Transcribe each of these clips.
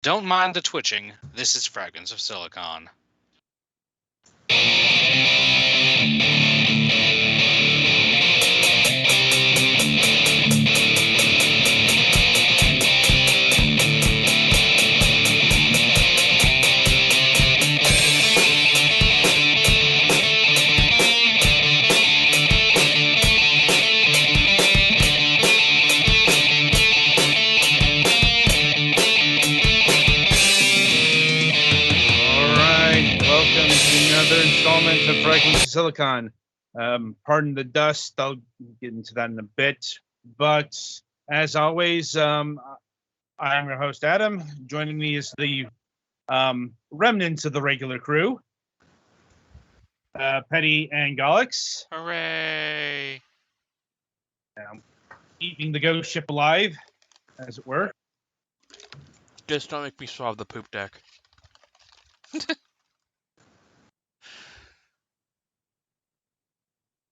Don't mind the twitching. This is Fragments of Silicon. Another installment of Fragments of Silicon. Pardon the dust, I'll get into that in a bit. But as always, I'm your host, Adam. Joining me is the remnants of the regular crew, Petty and Galax. Hooray! Keeping the ghost ship alive, as it were. Just don't make me swab the poop deck.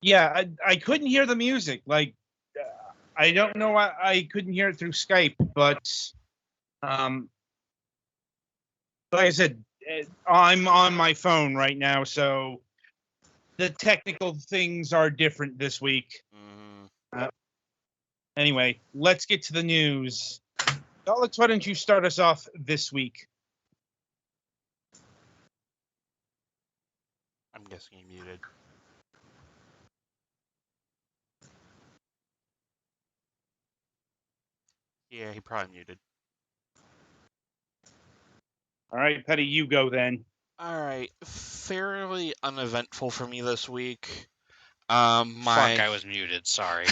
Yeah, I couldn't hear the music. Like, I don't know why I couldn't hear it through Skype, but like I said, I'm on my phone right now, so the technical things are different this week. Anyway, let's get to the news. Alex, why don't you start us off this week? I'm guessing he muted. Yeah, he probably muted. All right, Petty, you go then. All right, fairly uneventful for me this week. Fuck, I was muted. Sorry.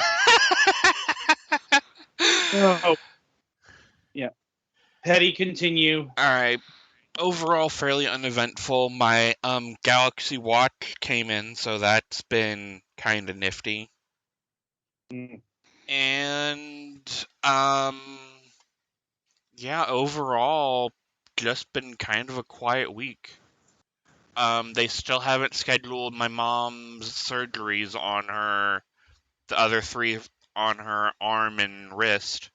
Oh. Yeah. Petty, continue. All right. Overall, fairly uneventful. My Galaxy Watch came in, so that's been kind of nifty. And yeah, overall, just been kind of a quiet week. They still haven't scheduled my mom's surgeries on the other 3 on her arm and wrist.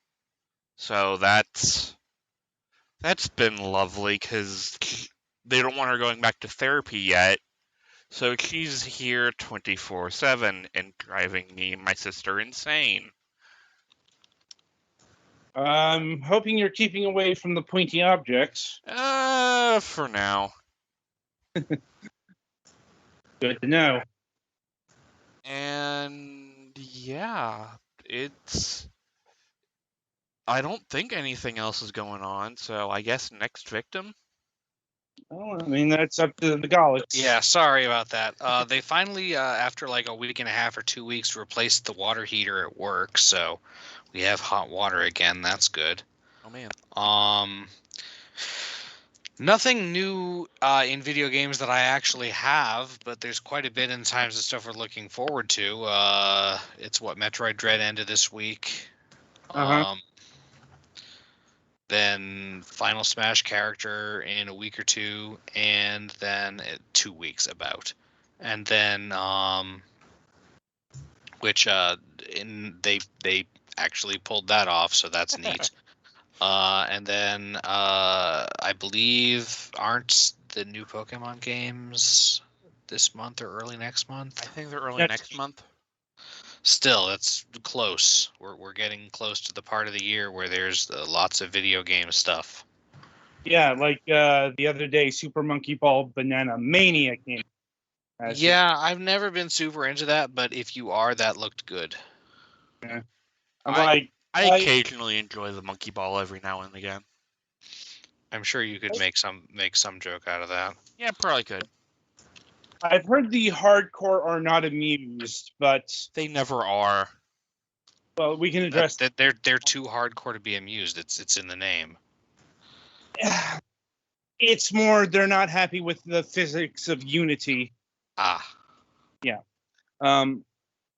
So that's been lovely because they don't want her going back to therapy yet. So she's here 24/7 and driving me and my sister insane. I'm hoping you're keeping away from the pointy objects. For now. Good to know. And yeah, I don't think anything else is going on, so I guess next victim? Well, I mean, that's up to the Galax. Yeah, sorry about that. They finally, after like a week and a half or 2 weeks, replaced the water heater at work, so we have hot water again. That's good. Oh, man. Nothing new in video games that I actually have, but there's quite a bit in times of stuff we're looking forward to. It's what Metroid Dread ended this week. Then Final Smash character in a week or two, and then 2 weeks about, and then which they actually pulled that off, so that's neat. And then I believe aren't the new Pokemon games this month or early next month? I think they're early next month. Still, that's close. We're getting close to the part of the year where there's lots of video game stuff. Yeah, like the other day, Super Monkey Ball Banana Mania came. Yeah, I've never been super into that, but if you are, that looked good. Yeah. I occasionally enjoy the Monkey Ball every now and again. I'm sure you could make some joke out of that. Yeah, probably could. I've heard the hardcore are not amused, but they never are. Well, we can address that. They're too hardcore to be amused. It's in the name. It's more they're not happy with the physics of Unity. Yeah.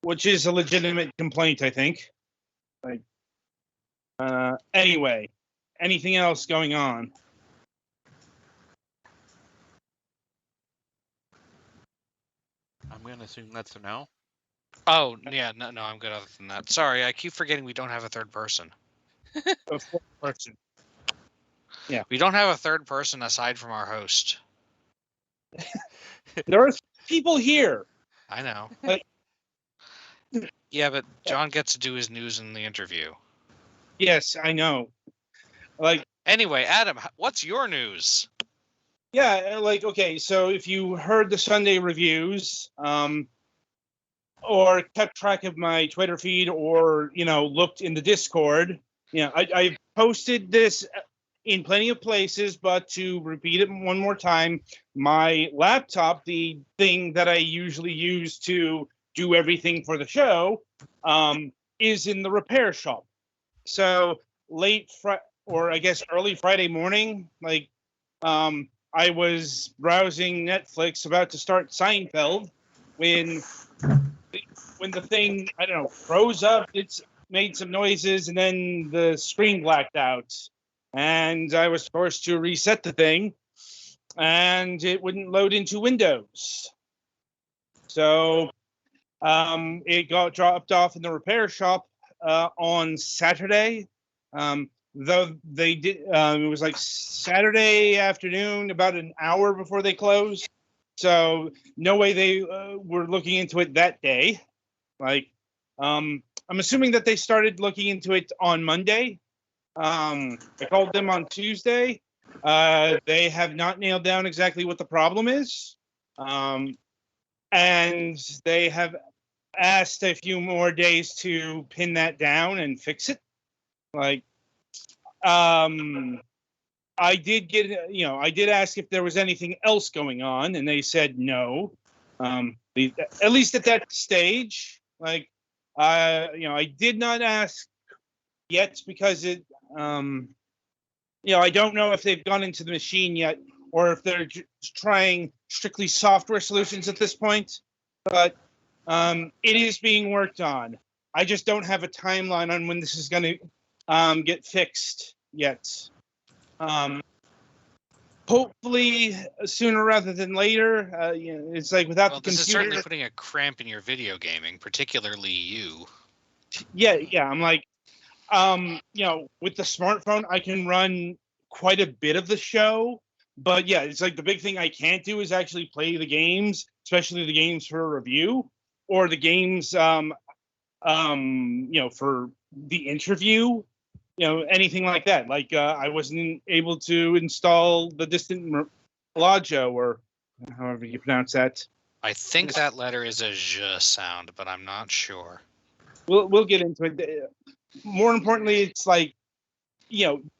Which is a legitimate complaint, I think. Like, anyway, anything else going on? I'm going to assume that's a no. Oh, yeah, no, I'm good other than that. Sorry, I keep forgetting we don't have a third person. A fourth person. We don't have a third person aside from our host. There are people here. I know. Like- Yeah, but John gets to do his news in the interview. Yes, I know. Like, Anyway, Adam, what's your news? yeah, like, okay, so if you heard the Sunday reviews, or kept track of my Twitter feed, or, looked in the Discord, I posted this in plenty of places, but to repeat it one more time, my laptop, the thing that I usually use to do everything for the show, is in the repair shop. So early Friday morning, I was browsing Netflix, about to start Seinfeld, when the thing, I don't know, froze up. It's made some noises, and then the screen blacked out, and I was forced to reset the thing, and it wouldn't load into Windows. So it got dropped off in the repair shop on Saturday. Though they did, it was like Saturday afternoon, about an hour before they closed. So no way they were looking into it that day. I'm assuming that they started looking into it on Monday. I called them on Tuesday. They have not nailed down exactly what the problem is. And they have asked a few more days to pin that down and fix it. I did ask if there was anything else going on, and they said no. At least at that stage, I did not ask yet because I don't know if they've gone into the machine yet, or if they're trying strictly software solutions at this point. But it is being worked on. I just don't have a timeline on when this is going to get fixed yet. Hopefully sooner rather than later. It's like without the This computer. is certainly putting a cramp in your video gaming, particularly you. Yeah. I'm like, with the smartphone, I can run quite a bit of the show. But yeah, it's like the big thing I can't do is actually play the games, especially the games for review, or the games, for the interview. Anything like that. I wasn't able to install the Distant Lodjo, or however you pronounce that. I think that letter is a J sound, but I'm not sure. We'll get into it. More importantly, it's like,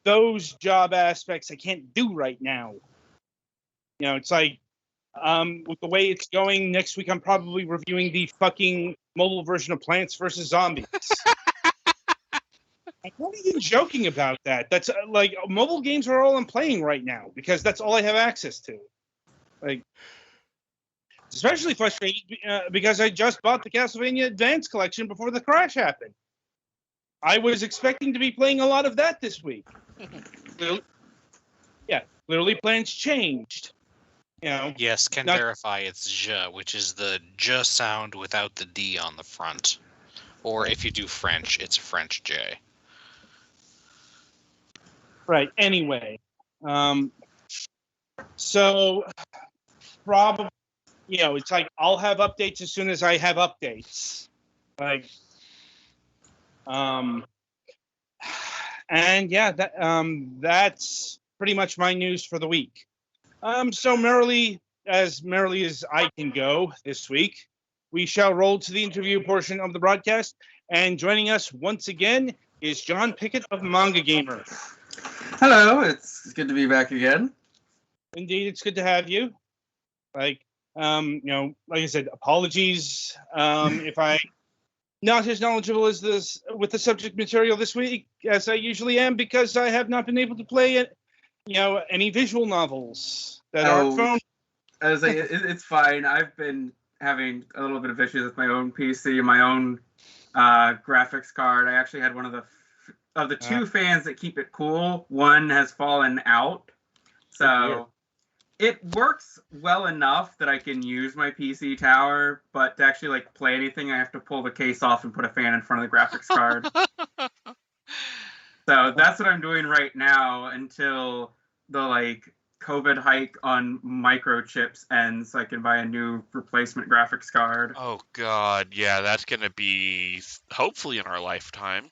those job aspects I can't do right now. It's like, with the way it's going, next week I'm probably reviewing the fucking mobile version of Plants vs. Zombies. I'm not even joking about that. That's mobile games are all I'm playing right now because that's all I have access to. It's especially frustrating because I just bought the Castlevania Advance Collection before the crash happened. I was expecting to be playing a lot of that this week. Clearly plans changed. Yes, can verify it's J, which is the J sound without the D on the front. Or if you do French, it's French J. Right. Anyway, so probably, it's like I'll have updates as soon as I have updates. And yeah, that's pretty much my news for the week. So merrily as I can go this week, we shall roll to the interview portion of the broadcast. And joining us once again is John Pickett of MangaGamer. Hello, it's good to be back again. Indeed, it's good to have you. Like I said, apologies if I'm not as knowledgeable as this with the subject material this week as I usually am, because I have not been able to play it, any visual novels that aren't phone. I was like, it's fine. I've been having a little bit of issues with my own PC, my own graphics card. I actually had one of the two fans that keep it cool. One has fallen out, so it works well enough that I can use my PC tower, but to actually play anything, I have to pull the case off and put a fan in front of the graphics card. So that's what I'm doing right now until like COVID hike on microchips ends, so I can buy a new replacement graphics card. Oh God, yeah, that's gonna be hopefully in our lifetime.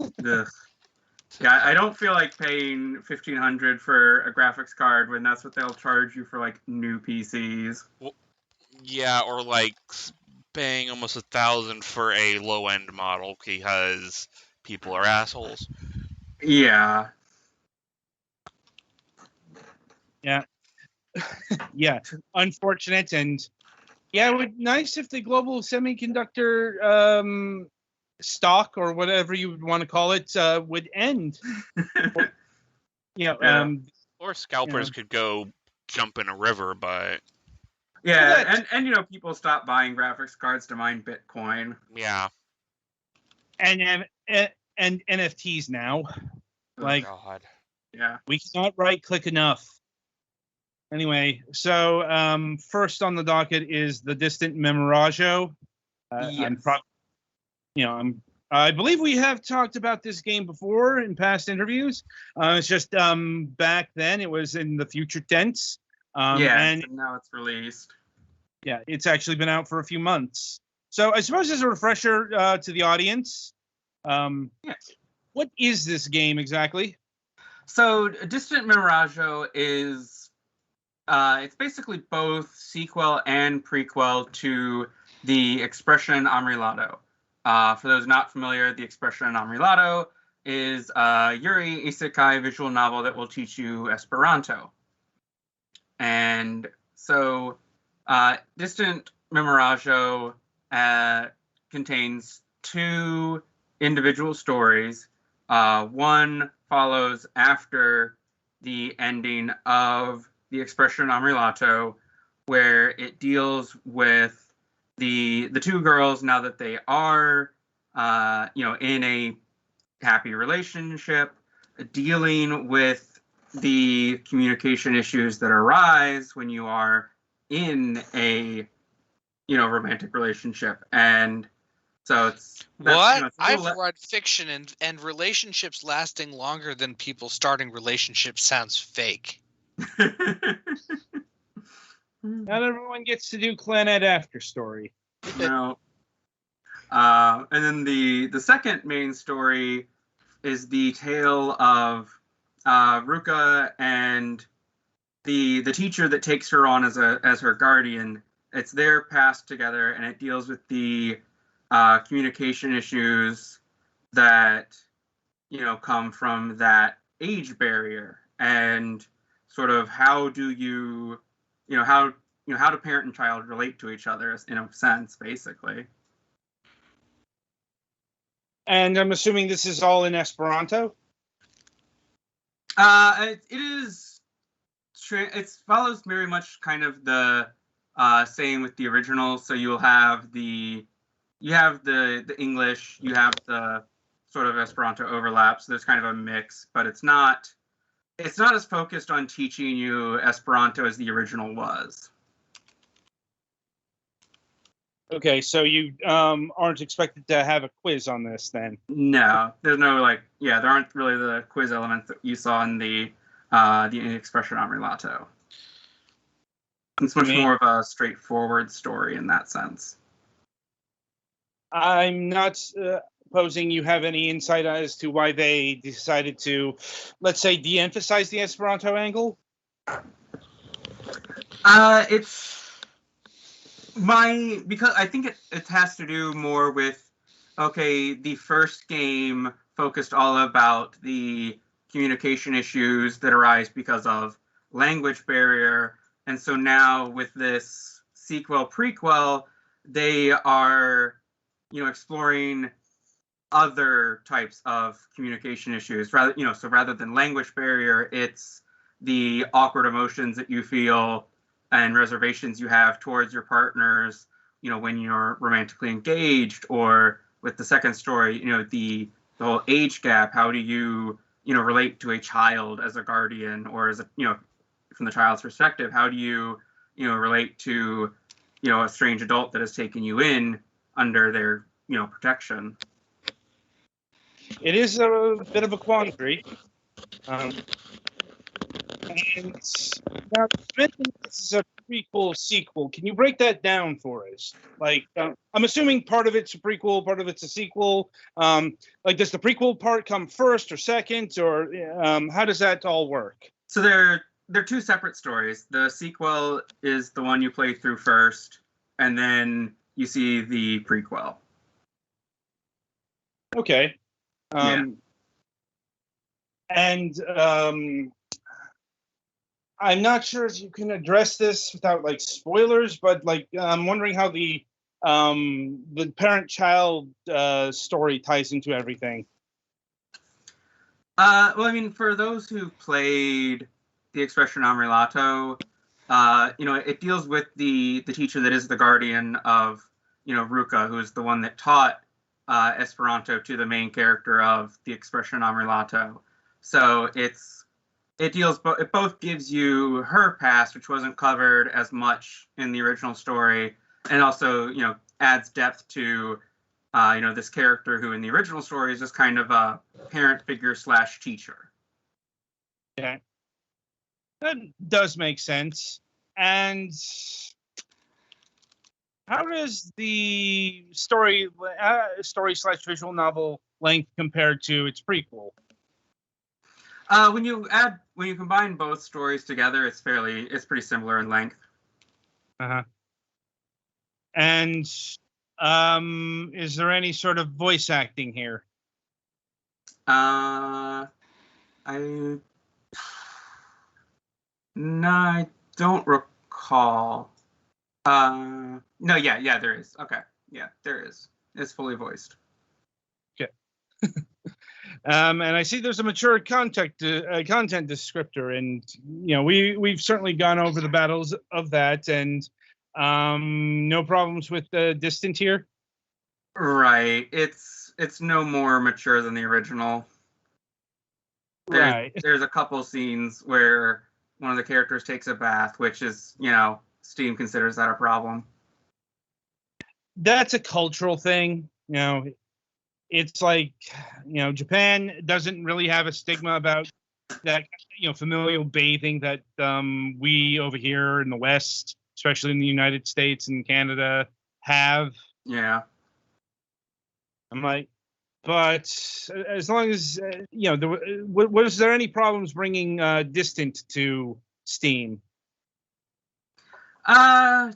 Ugh. Yeah, I don't feel like paying $1,500 for a graphics card when that's what they'll charge you for like new PCs. Yeah, or like paying almost 1,000 for a low end model because people are assholes. Yeah. Yeah. Yeah. Unfortunate, and yeah, it would nice if the global semiconductor stock, or whatever you would want to call it, would end. Yeah. Or scalpers could go jump in a river, but Yeah, and you know, people stop buying graphics cards to mine Bitcoin. yeah. and NFTs now. Like, God. Yeah. we cannot right click enough. Anyway, so first on the docket is the Distant Memoraggio. Yes. I believe we have talked about this game before in past interviews. It's just back then it was in the future tense. And now it's released. yeah, it's actually been out for a few months. So I suppose as a refresher to the audience, what is this game exactly? So Distant Memoraggio is it's basically both sequel and prequel to the Expression Amrilato. For those not familiar, the Expression Amrilato is a Yuri isekai visual novel that will teach you Esperanto. And so Distant Memoraggio contains two individual stories. One follows after the ending of the Expression Amrilato, where it deals with the two girls now that they are in a happy relationship, dealing with the communication issues that arise when you are in a romantic relationship. And so I've read fiction, and relationships lasting longer than people starting relationships sounds fake. Not everyone gets to do Clannad After Story. No. And then the second main story is the tale of Ruka and the teacher that takes her on as her guardian. It's their past together, and it deals with the communication issues that come from that age barrier, and sort of how do parent and child relate to each other in a sense, basically. And I'm assuming this is all in Esperanto? It is. It follows very much kind of the same with the original. So you'll have the English, you have the sort of Esperanto overlap. So there's kind of a mix, but it's not as focused on teaching you Esperanto as the original was. Okay, so you aren't expected to have a quiz on this then? No, there's no there aren't really the quiz elements that you saw in the Expression Amrilato. It's much more of a straightforward story in that sense. I'm not supposing you have any insight as to why they decided to, let's say, de-emphasize the Esperanto angle? Because I think it has to do more with, the first game focused all about the communication issues that arise because of language barrier, and so now with this sequel prequel, they are exploring other types of communication issues. Rather than language barrier, it's the awkward emotions that you feel and reservations you have towards your partners, when you're romantically engaged, or with the second story, the whole age gap. How do you, relate to a child as a guardian, or as from the child's perspective, how do you, relate to, a strange adult that has taken you in under their, protection? It is a bit of a quandary. And now, you mentioned this is a prequel sequel. Can you break that down for us? Like, I'm assuming part of it's a prequel, part of it's a sequel. Like, does the prequel part come first or second, or how does that all work? So they're two separate stories. The sequel is the one you play through first, and then you see the prequel. Okay. Yeah. And I'm not sure if you can address this without like spoilers, but like I'm wondering how the parent-child story ties into everything. Well, I mean, for those who played the Expression Amrilato, it deals with the teacher that is the guardian of, Ruka, who is the one that taught Esperanto to the main character of the Expression Amrilato. So it both gives you her past, which wasn't covered as much in the original story, and also, adds depth to this character who in the original story is just kind of a parent figure / teacher. Yeah, that does make sense. And how does the story / visual novel length compare to its prequel? When you combine both stories together, it's pretty similar in length. Uh-huh. And is there any sort of voice acting here? I don't recall. No, yeah, there is. Okay, yeah, there is. It's fully voiced. Okay. And I see there's a mature content descriptor, and we've certainly gone over the battles of that, and no problems with the distant here. Right. It's no more mature than the original. There's a couple scenes where one of the characters takes a bath, which is, Steam considers that a problem. That's a cultural thing. It's like, Japan doesn't really have a stigma about that, familial bathing that we over here in the West, especially in the United States and Canada, have. Yeah. I'm like, but as long as, was there any problems bringing Distant to Steam? I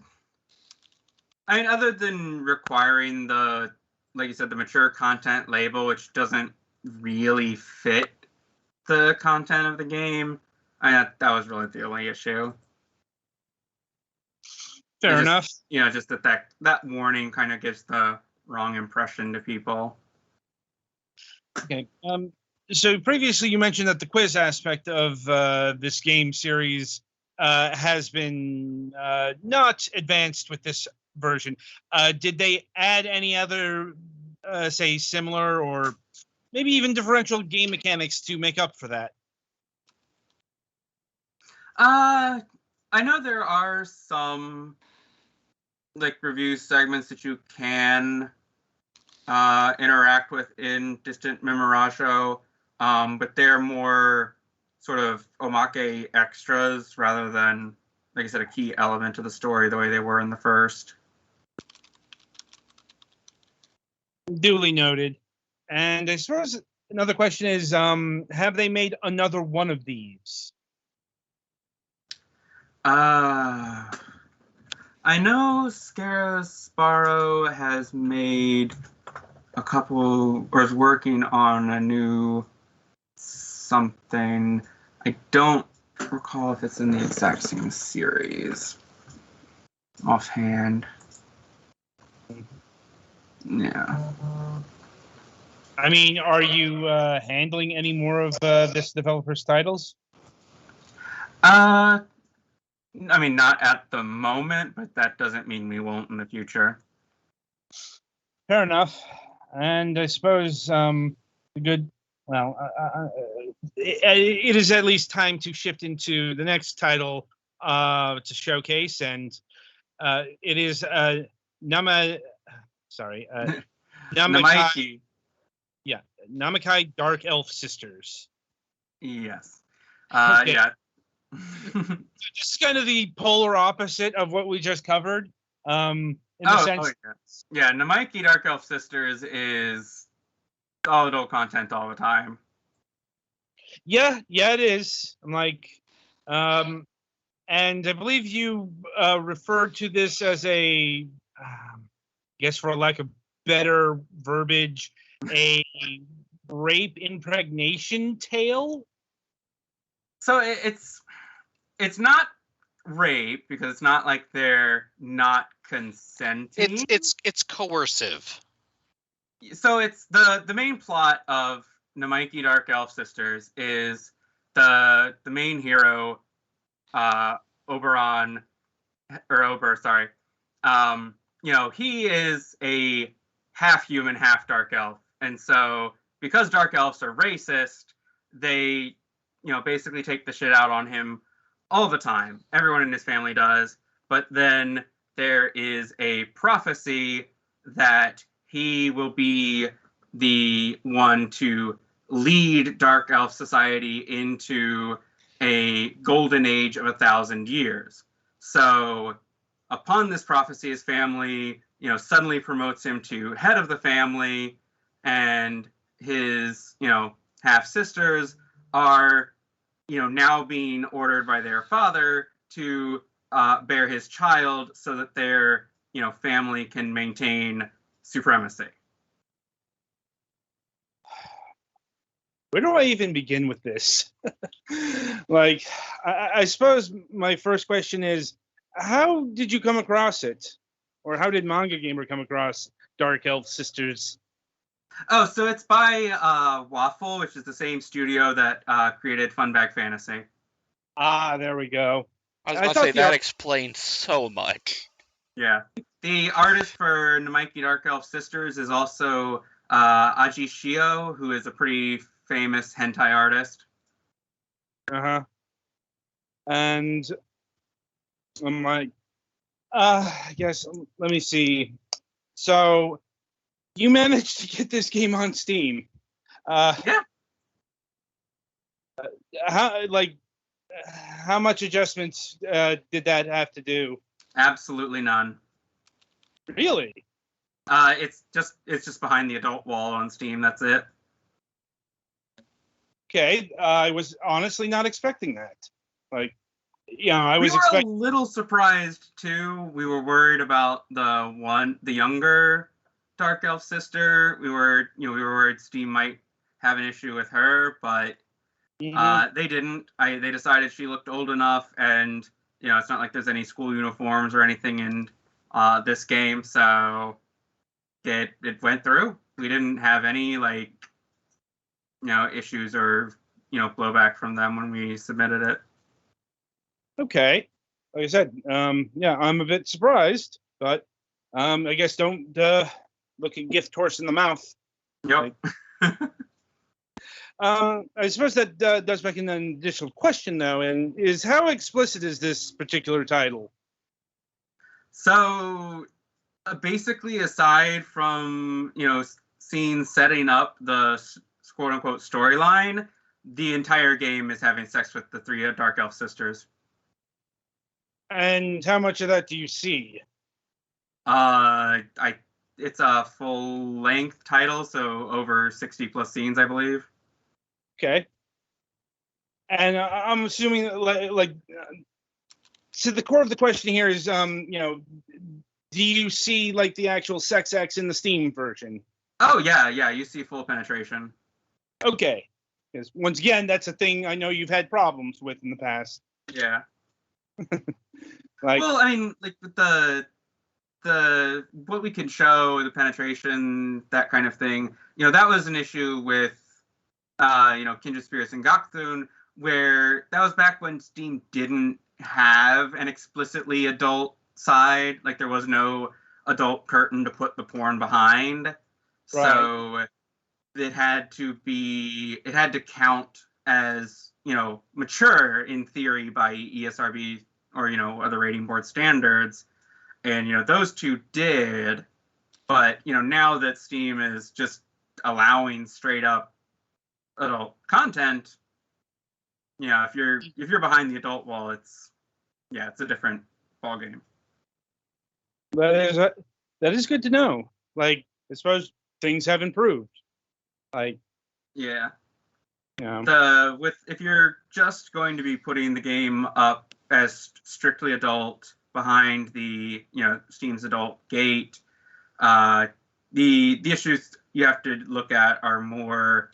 mean, other than requiring like you said, the mature content label, which doesn't really fit the content of the game, that was really the only issue. Fair enough. Just that warning kind of gives the wrong impression to people. Okay. So previously you mentioned that the quiz aspect of this game series has been not advanced with this version. Did they add any other, say, similar or maybe even differential game mechanics to make up for that? I know there are some like review segments that you can interact with in Distant Memorajo, but they're more sort of omake extras rather than, like I said, a key element of the story the way they were in the first. Duly noted. And I suppose another question is, have they made another one of these? I know Scarra Sparrow has made a couple, or is working on a new something. I don't recall if it's in the exact same series offhand. Yeah. I mean, are you handling any more of this developer's titles? I mean, not at the moment, but that doesn't mean we won't in the future. Fair enough. And I suppose it is at least time to shift into the next title to showcase, and it is Namakai. Yeah, Namakai Dark Elf Sisters. Yes. Okay. Yeah. This is kind of the polar opposite of what we just covered. In the sense, yeah, Namaiki Dark Elf Sisters is all adult content all the time. yeah, it is. I'm like, and I believe you referred to this as a, I guess for lack of better verbiage, a rape impregnation tale. So it's not rape because it's not like they're not consenting. It's coercive. So it's the main plot of Namaiki Dark Elf Sisters is the main hero, Ober, sorry. He is a half human, half dark elf. And so because dark elves are racist, they, basically take the shit out on him all the time. Everyone in his family does. But then there is a prophecy that he will be the one to lead dark elf society into a golden age of 1,000 years. So upon this prophecy, his family, suddenly promotes him to head of the family, and his, half sisters are, now being ordered by their father to bear his child so that their, family can maintain supremacy. Where do I even begin with this? Like, I suppose my first question is, how did you come across it? Or how did MangaGamer come across Dark Elf Sisters? Oh, so it's by Waffle, which is the same studio that created Funbag Fantasy. Ah, there we go. I was about to say, that explains so much. Yeah. The artist for Namaiki Dark Elf Sisters is also Aji Shio, who is a pretty famous hentai artist. Uh-huh. And I'm like, I guess, let me see. So, you managed to get this game on Steam. Yeah. How much adjustments did that have to do? Absolutely none. Really? It's just behind the adult wall on Steam. That's it. Okay, I was honestly not expecting that. Like, I was a little surprised too. We were worried about the younger Dark Elf sister. We were worried Steam might have an issue with her, but they didn't. They decided she looked old enough, and it's not like there's any school uniforms or anything in this game, so it went through. We didn't have any issues or blowback from them when we submitted it. Okay, like I said, I'm a bit surprised, but I guess don't look a gift horse in the mouth. Yep. I suppose that does make an additional question, though, and is how explicit is this particular title? So, basically, aside from scenes setting up the quote-unquote storyline, the entire game is having sex with the three Dark Elf sisters. And how much of that do you see? It's a full-length title, so over 60 plus scenes, I believe. Okay. And I'm assuming so the core of the question here is, do you see the actual sex acts in the Steam version? Oh yeah, you see full penetration. Okay, because once again, that's a thing I know you've had problems with in the past. Yeah. Well, I mean, with the what we can show, the penetration, that kind of thing. That was an issue with Kindred Spirits and Gakthun, where that was back when Steam didn't have an explicitly adult side. There was no adult curtain to put the porn behind. Right. So it had to count as, mature in theory by ESRB or, other rating board standards. And, those two did. But, now that Steam is just allowing straight up adult content, if you're behind the adult wall, it's a different ball game. That is good to know. Like, I suppose things have improved. Like, Yeah. yeah. If you're just going to be putting the game up as strictly adult behind the Steam's adult gate, the issues you have to look at are more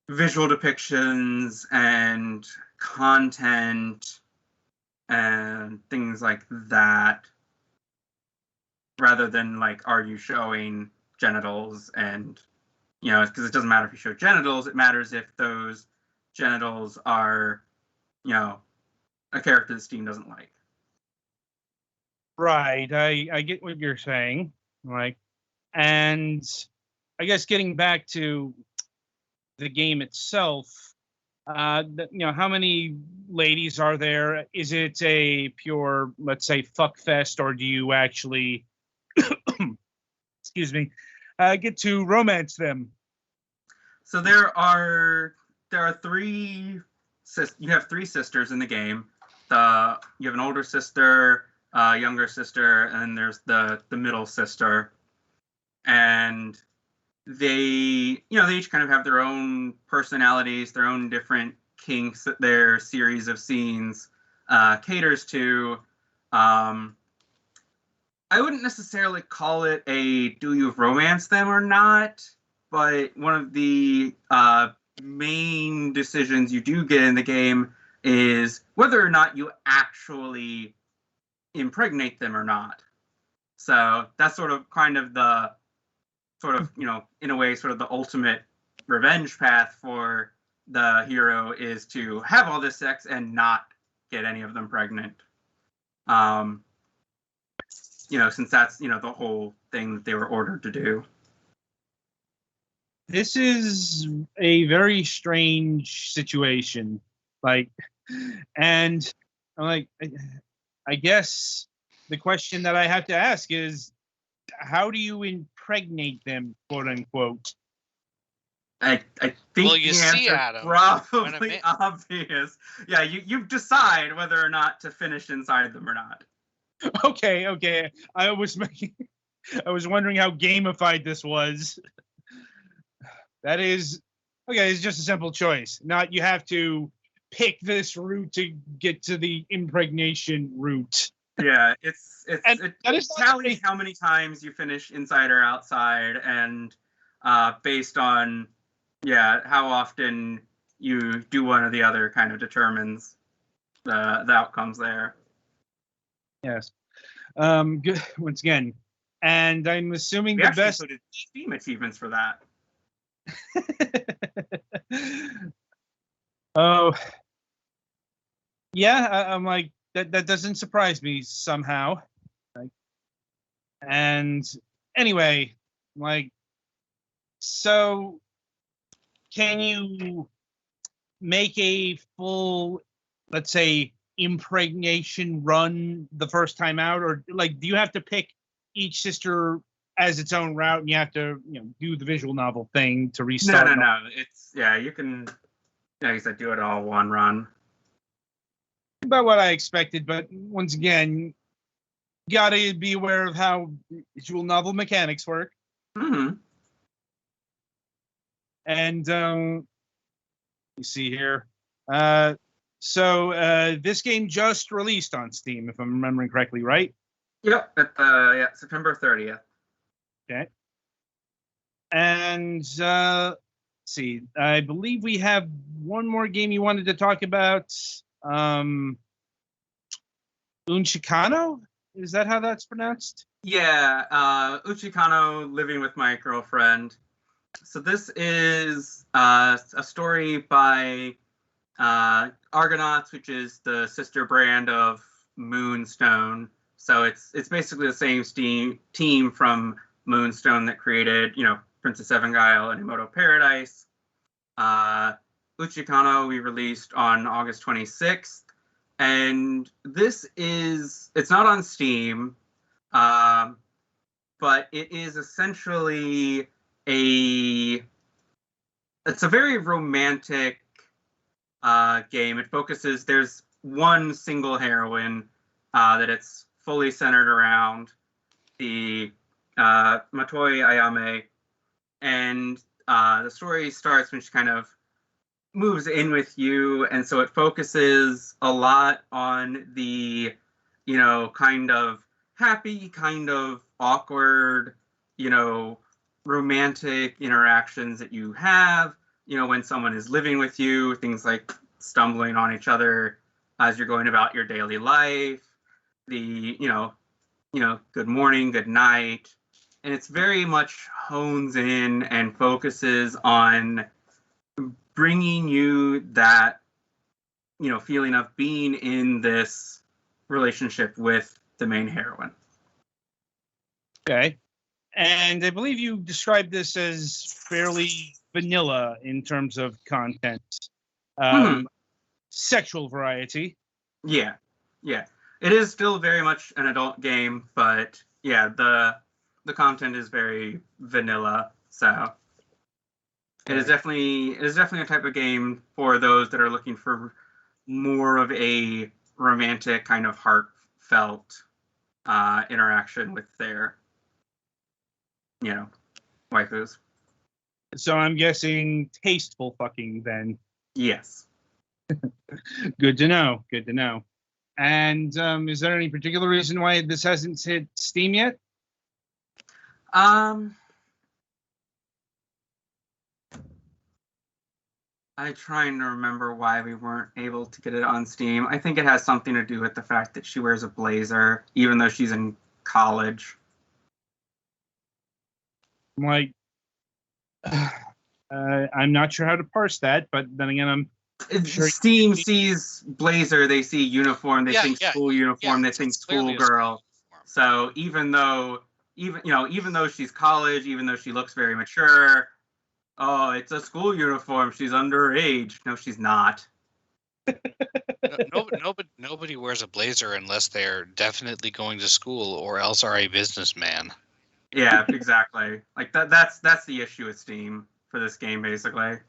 visual depictions and content and things like that, rather than like, are you showing genitals? And because it doesn't matter if you show genitals, it matters if those genitals are a character that Steam doesn't like. Right. I get what you're saying. Like, and I guess getting back to the game itself, how many ladies are there? Is it a pure, let's say, fuck fest, or do you actually, excuse me, get to romance them? So there are three. You have three sisters in the game. You have an older sister, younger sister, and then there's the middle sister. And they each kind of have their own personalities, their own different kinks that their series of scenes caters to. I wouldn't necessarily call it a do you romance them or not, but one of the main decisions you do get in the game is whether or not you actually impregnate them or not. So that's sort of kind of the in a way, sort of the ultimate revenge path for the hero is to have all this sex and not get any of them pregnant. Since that's, the whole thing that they were ordered to do. This is a very strange situation. Like, and I'm like, I guess the question that I have to ask is, how do you impregnate them, quote unquote? I think well, you see, Adam, probably obvious. Yeah, you decide whether or not to finish inside them or not. Okay. I was wondering how gamified this was. That is okay. It's just a simple choice. Not you have to pick this route to get to the impregnation route. Yeah, it tells you how many times you finish inside or outside, and based on how often you do one or the other kind of determines the outcomes there. Yes. Good once again, and I'm assuming we the best included Steam achievements for that. Oh, yeah. I'm like that doesn't surprise me somehow. And anyway, like, so can you make a full, let's say, impregnation run the first time out, or like, do you have to pick each sister as its own route and you have to do the visual novel thing to restart? No. It's you can, like I said, do it all one run. About what I expected, but once again, gotta be aware of how visual novel mechanics work. Mm-hmm. And you see here, so this game just released on Steam, if I'm remembering correctly, right? Yep, at September 30th. Okay. And let's see, I believe we have one more game you wanted to talk about. Unchikano? Is that how that's pronounced? Yeah, Uchikano, Living with My Girlfriend. So this is a story by Argonauts, which is the sister brand of Moonstone. So it's basically the same team from Moonstone that created, Princess Evangile and Emoto Paradise. Uchikano we released on August 26th. And it's not on Steam, but it is essentially it's a very romantic game. It focuses. There's one single heroine that it's fully centered around, the Matoi Ayame, and the story starts when she kind of moves in with you, and so it focuses a lot on the, kind of happy, kind of awkward, romantic interactions that you have, when someone is living with you, things like stumbling on each other as you're going about your daily life, the, good morning, good night. And it's very much hones in and focuses on bringing you that, feeling of being in this relationship with the main heroine. Okay. And I believe you described this as fairly vanilla in terms of content. Sexual variety. Yeah. It is still very much an adult game, but yeah, the content is very vanilla. So it is definitely a type of game for those that are looking for more of a romantic, kind of heartfelt interaction with their, waifus. So I'm guessing tasteful fucking then. Yes. Good to know. And is there any particular reason why this hasn't hit Steam yet? I'm trying to remember why we weren't able to get it on Steam. I think it has something to do with the fact that she wears a blazer, even though she's in college. I'm like, I'm not sure how to parse that, but then again, sure. Steam sees blazer, they see uniform, they think school uniform, they think schoolgirl. So even though she's college, even though she looks very mature, oh, it's a school uniform, she's underage. No, she's not. Nobody wears a blazer unless they're definitely going to school or else are a businessman. Yeah, exactly. Like that's the issue with Steam for this game, basically.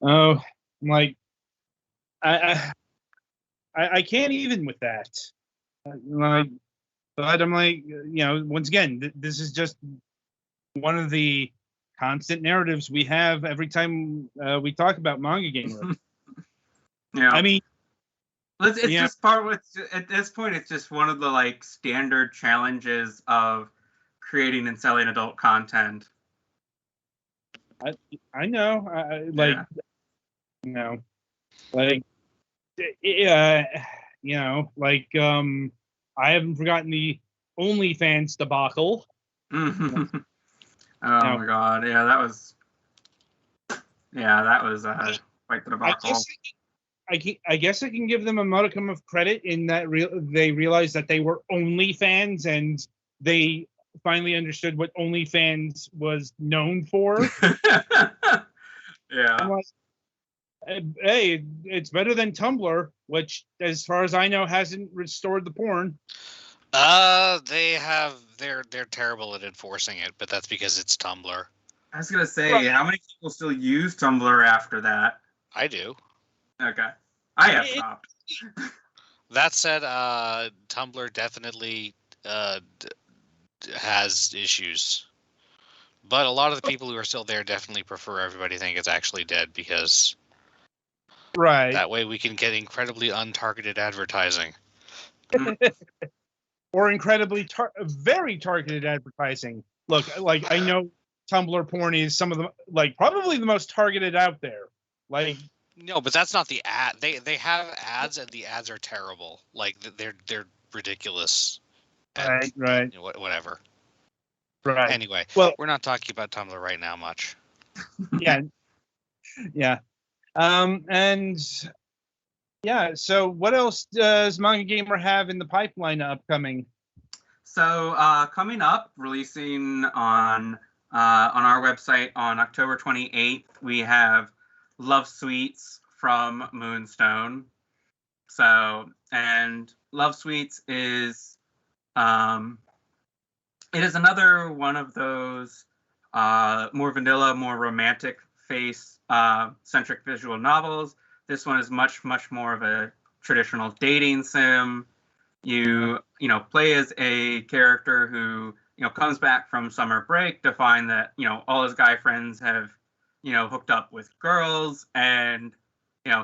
Oh, like I can't even with that. Like, but I'm like, once again, this is just one of the constant narratives we have every time we talk about MangaGamer. Yeah. I mean, it's just at this point, it's just one of the standard challenges of creating and selling adult content. I know, I haven't forgotten the OnlyFans debacle. Oh my god, yeah, that was quite the debacle. I guess I can give them a modicum of credit in that they realized that they were OnlyFans and they finally understood what OnlyFans was known for. Yeah. I'm like, hey, it's better than Tumblr, which, as far as I know, hasn't restored the porn. They're terrible at enforcing it, but that's because it's Tumblr. I was gonna say, how many people still use Tumblr after that? I do. Okay. I have stopped. That said, Tumblr definitely has issues. But a lot of the people who are still there definitely prefer everybody think it's actually dead because that way we can get incredibly untargeted advertising. Or incredibly very targeted advertising. Look, I know Tumblr porn is some of the probably the most targeted out there. No, but that's not the ad. They have ads and the ads are terrible. They're ridiculous. And, right. Whatever. Right. Anyway, we're not talking about Tumblr right now much. Yeah. Yeah. And yeah, so what else does MangaGamer have in the pipeline upcoming? So coming up, releasing on our website on October 28th, we have Love Sweets from Moonstone. So, and Love Sweets is it is another one of those more vanilla, more romantic face centric visual novels. This one is much more of a traditional dating sim. You play as a character who comes back from summer break to find that all his guy friends have hooked up with girls, and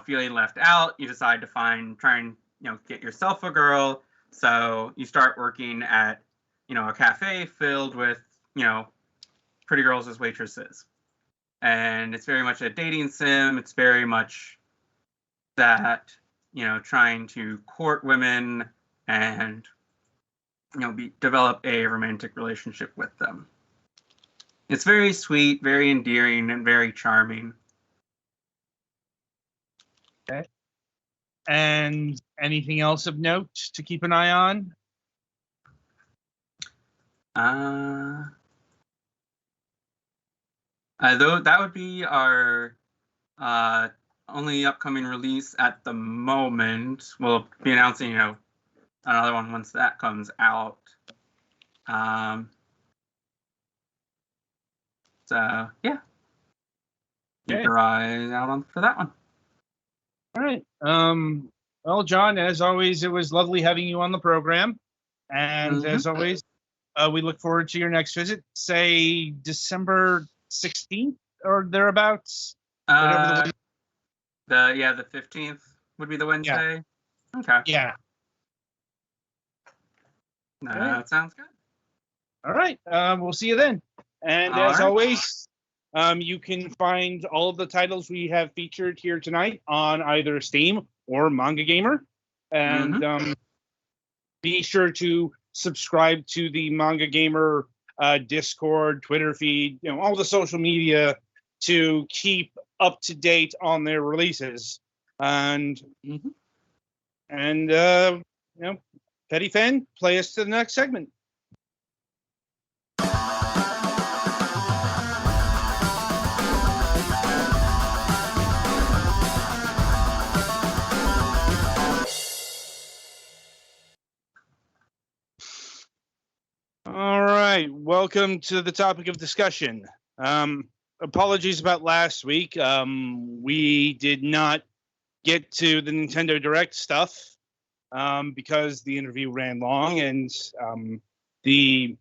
feeling left out, you decide to try and get yourself a girl. So you start working at a cafe filled with pretty girls as waitresses, and it's very much a dating sim. It's very much that trying to court women and develop a romantic relationship with them. It's very sweet, very endearing, and very charming. Okay. And anything else of note to keep an eye on? Though that would be our only upcoming release at the moment. We'll be announcing, another one once that comes out. So yeah, keep your eyes out for that one. All right. Well, John, as always, it was lovely having you on the program, and as always, we look forward to your next visit. Say December 16th or thereabouts. The 15th would be the Wednesday. Yeah. Okay. Yeah. That sounds good. All right. We'll see you then. And as always, you can find all of the titles we have featured here tonight on either Steam or MangaGamer. And be sure to subscribe to the MangaGamer Discord, Twitter feed, all the social media to keep up to date on their releases. And Petty Fan, play us to the next segment. All right, welcome to the topic of discussion. Apologies about last week. We did not get to the Nintendo Direct stuff because the interview ran long and the,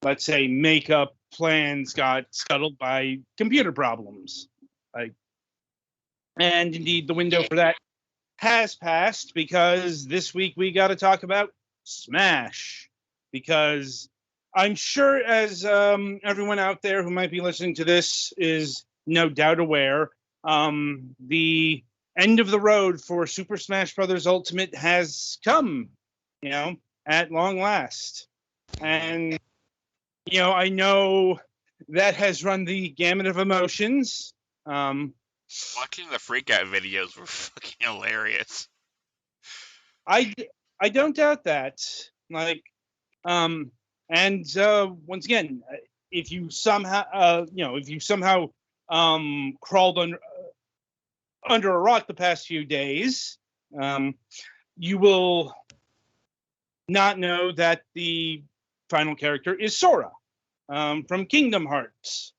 let's say, makeup plans got scuttled by computer problems. And indeed, the window for that has passed because this week we got to talk about Smash. Because I'm sure, as everyone out there who might be listening to this is no doubt aware, the end of the road for Super Smash Bros. Ultimate has come, at long last. And, I know that has run the gamut of emotions. Watching the freak out videos were fucking hilarious. I don't doubt that. And once again, if you somehow, crawled under a rock the past few days, you will not know that the final character is Sora from Kingdom Hearts.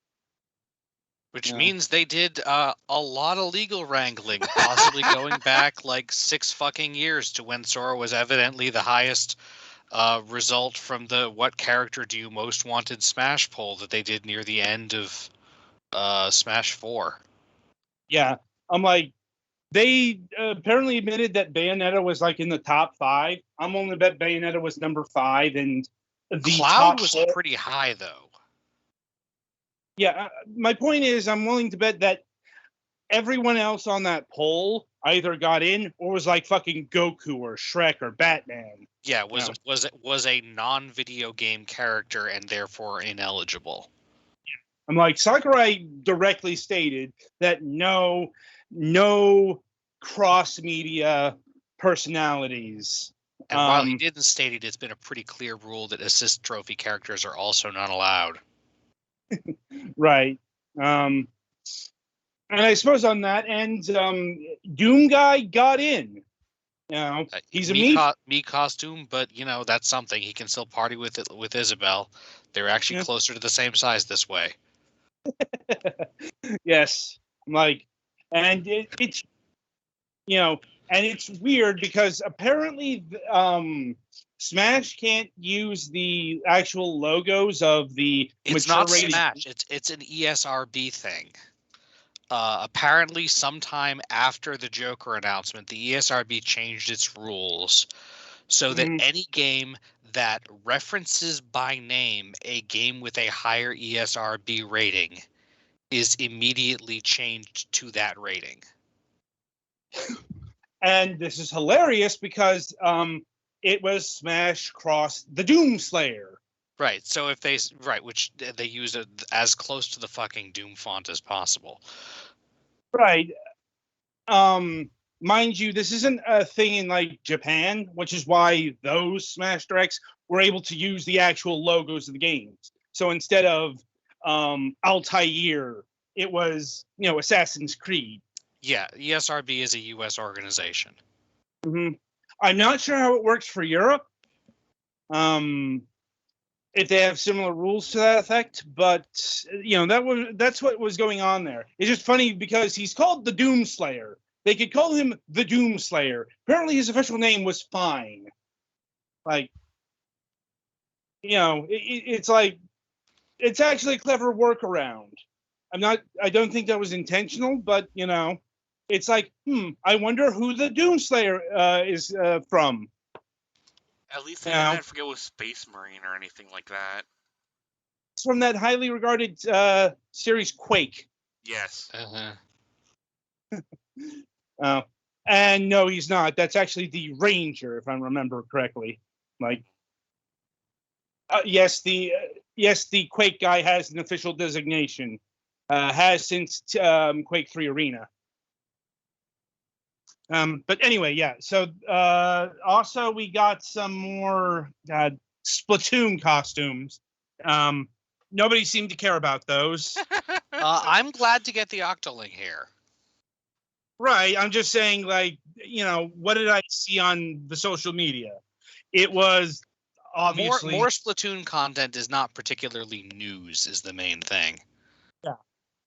Which means they did a lot of legal wrangling, possibly going back like 6 fucking years to when Sora was evidently the highest result from the what character do you most wanted Smash poll that they did near the end of Smash 4. Yeah, I'm like, they apparently admitted that Bayonetta was like in the top 5. I'm willing to bet Bayonetta was number 5, and the Cloud was pretty high though. Yeah, my point is, I'm willing to bet that everyone else on that poll either got in or was like fucking Goku or Shrek or Batman. Yeah, was a non-video game character and therefore ineligible. I'm like, Sakurai directly stated that no cross-media personalities. And while he didn't state it, it's been a pretty clear rule that assist trophy characters are also not allowed. Right. And I suppose on that end, Doom Guy got in. He's a me costume, but that's something. He can still party with Isabelle. They're actually closer to the same size this way. Yes. Like, and it's and it's weird because apparently Smash can't use the actual logos of the It's mature not rated. Smash. It's an ESRB thing. Apparently, sometime after the Joker announcement, the ESRB changed its rules so that any game that references by name a game with a higher ESRB rating is immediately changed to that rating. And this is hilarious because it was Smash Cross the Doomslayer. Right. So if which they use it as close to the fucking Doom font as possible. Right. Mind you, this isn't a thing in like Japan, which is why those Smash Directs were able to use the actual logos of the games. So instead of Altair, it was Assassin's Creed. Yeah, ESRB is a U.S. organization. Mm-hmm. I'm not sure how it works for Europe. If they have similar rules to that effect, but that's what was going on there. It's just funny because he's called the Doomslayer. They could call him the Doomslayer. Apparently, his official name was Fine. Like, it's like it's actually a clever workaround. I don't think that was intentional, but it's like, I wonder who the Doomslayer is from. At least they didn't forget with Space Marine or anything like that. It's from that highly regarded series Quake. Yes. And no, he's not. That's actually the Ranger, if I remember correctly. Like, yes, the Quake guy has an official designation. Has since Quake 3 Arena. But anyway, yeah. So also we got some more Splatoon costumes. Nobody seemed to care about those. I'm glad to get the Octoling here. Right. I'm just saying, like, what did I see on the social media? It was obviously more Splatoon content is not particularly news, is the main thing. Yeah.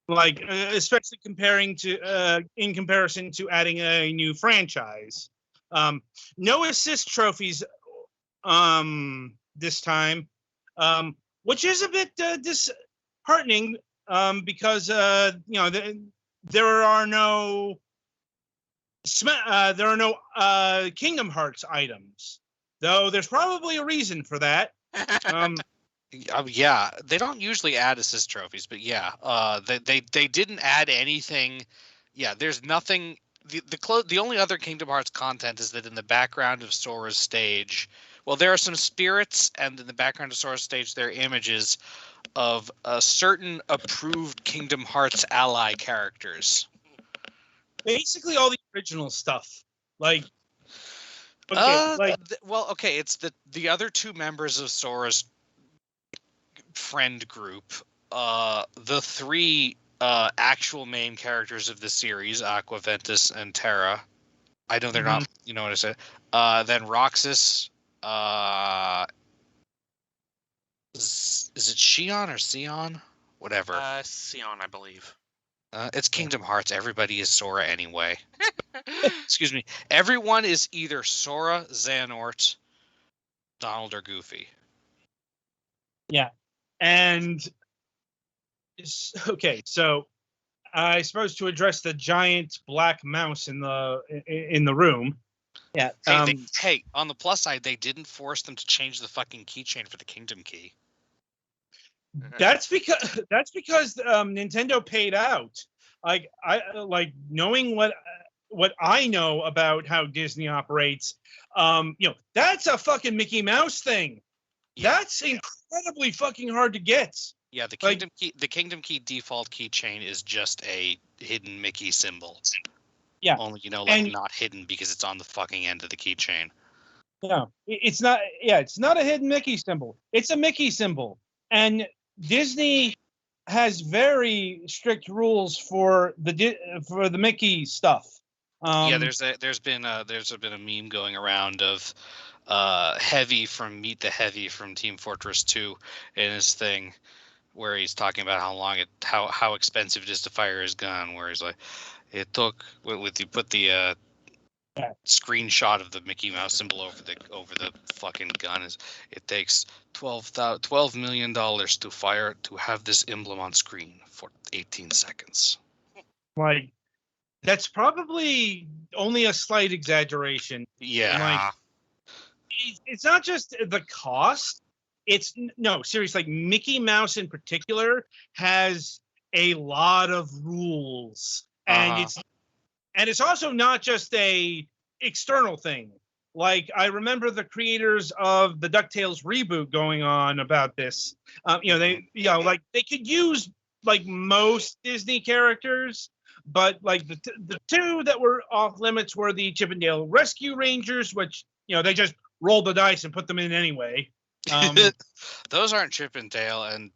Like, especially in comparison to adding a new franchise. No assist trophies this time, which is a bit disheartening because there are no Kingdom Hearts items, though there's probably a reason for that. Yeah, they don't usually add assist trophies, but yeah, they didn't add anything. Yeah, there's nothing. The only other Kingdom Hearts content is that in the background of Sora's stage, well, there are some spirits, and in the background of Sora's stage, there are images of certain approved Kingdom Hearts ally characters. Basically, all the original stuff, like. Okay, it's the other two members of Sora's friend group, the three actual main characters of the series, Aqua, Ventus, and Terra. I know they're not, you know what I said. Then Roxas, is it Xion or Sion? Whatever. Sion, I believe. It's Kingdom Hearts. Everybody is Sora anyway. Excuse me. Everyone is either Sora, Xehanort, Donald, or Goofy. Yeah. And okay, so I suppose to address the giant black mouse in the room. Yeah. Hey, on the plus side, they didn't force them to change the fucking keychain for the Kingdom Key. That's because Nintendo paid out. Like knowing what I know about how Disney operates. That's a fucking Mickey Mouse thing. Yeah. That's incredibly fucking hard to get. Yeah, the Kingdom Key default keychain is just a hidden Mickey symbol. Yeah. Only not hidden because it's on the fucking end of the keychain. No, it's not. Yeah, it's not a hidden Mickey symbol. It's a Mickey symbol, and Disney has very strict rules for the Mickey stuff. Yeah, there's been a meme going around of Heavy from Meet the Heavy from Team Fortress 2 in his thing, where he's talking about how expensive it is to fire his gun. Where he's like, it took with you put the screenshot of the Mickey Mouse symbol over the fucking gun. It takes $12 million to have this emblem on screen for 18 seconds. Like, that's probably only a slight exaggeration. Yeah. Like, it's not just the cost. It's no, seriously, like Mickey Mouse in particular has a lot of rules, and it's also not just a external thing. Like, I remember the creators of the DuckTales reboot going on about this. They could use like most Disney characters, but like the two that were off limits were the Chippendale Rescue Rangers, which they just rolled the dice and put them in anyway. Those aren't Chip and Dale and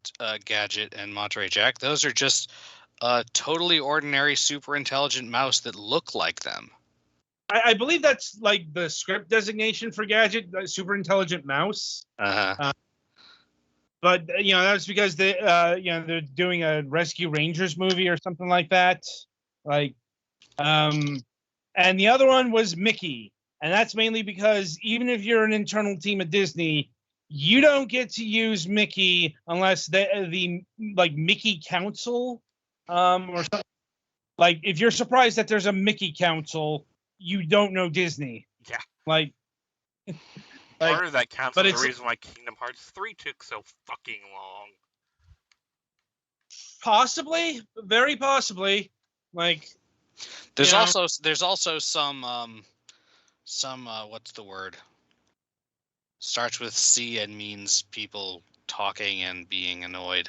Gadget and Monterey Jack. Those are just a totally ordinary, super intelligent mouse that look like them. I believe that's like the script designation for Gadget, super intelligent mouse. But that's because they're doing a Rescue Rangers movie or something like that. Like, and the other one was Mickey, and that's mainly because even if you're an internal team at Disney, you don't get to use Mickey unless the Mickey Council, or something. Like, if you're surprised that there's a Mickey Council, you don't know Disney. Yeah. Like, part of that council but is the reason why Kingdom Hearts 3 took so fucking long. Possibly, very possibly. Like, there's also some what's the word? Starts with C and means people talking and being annoyed.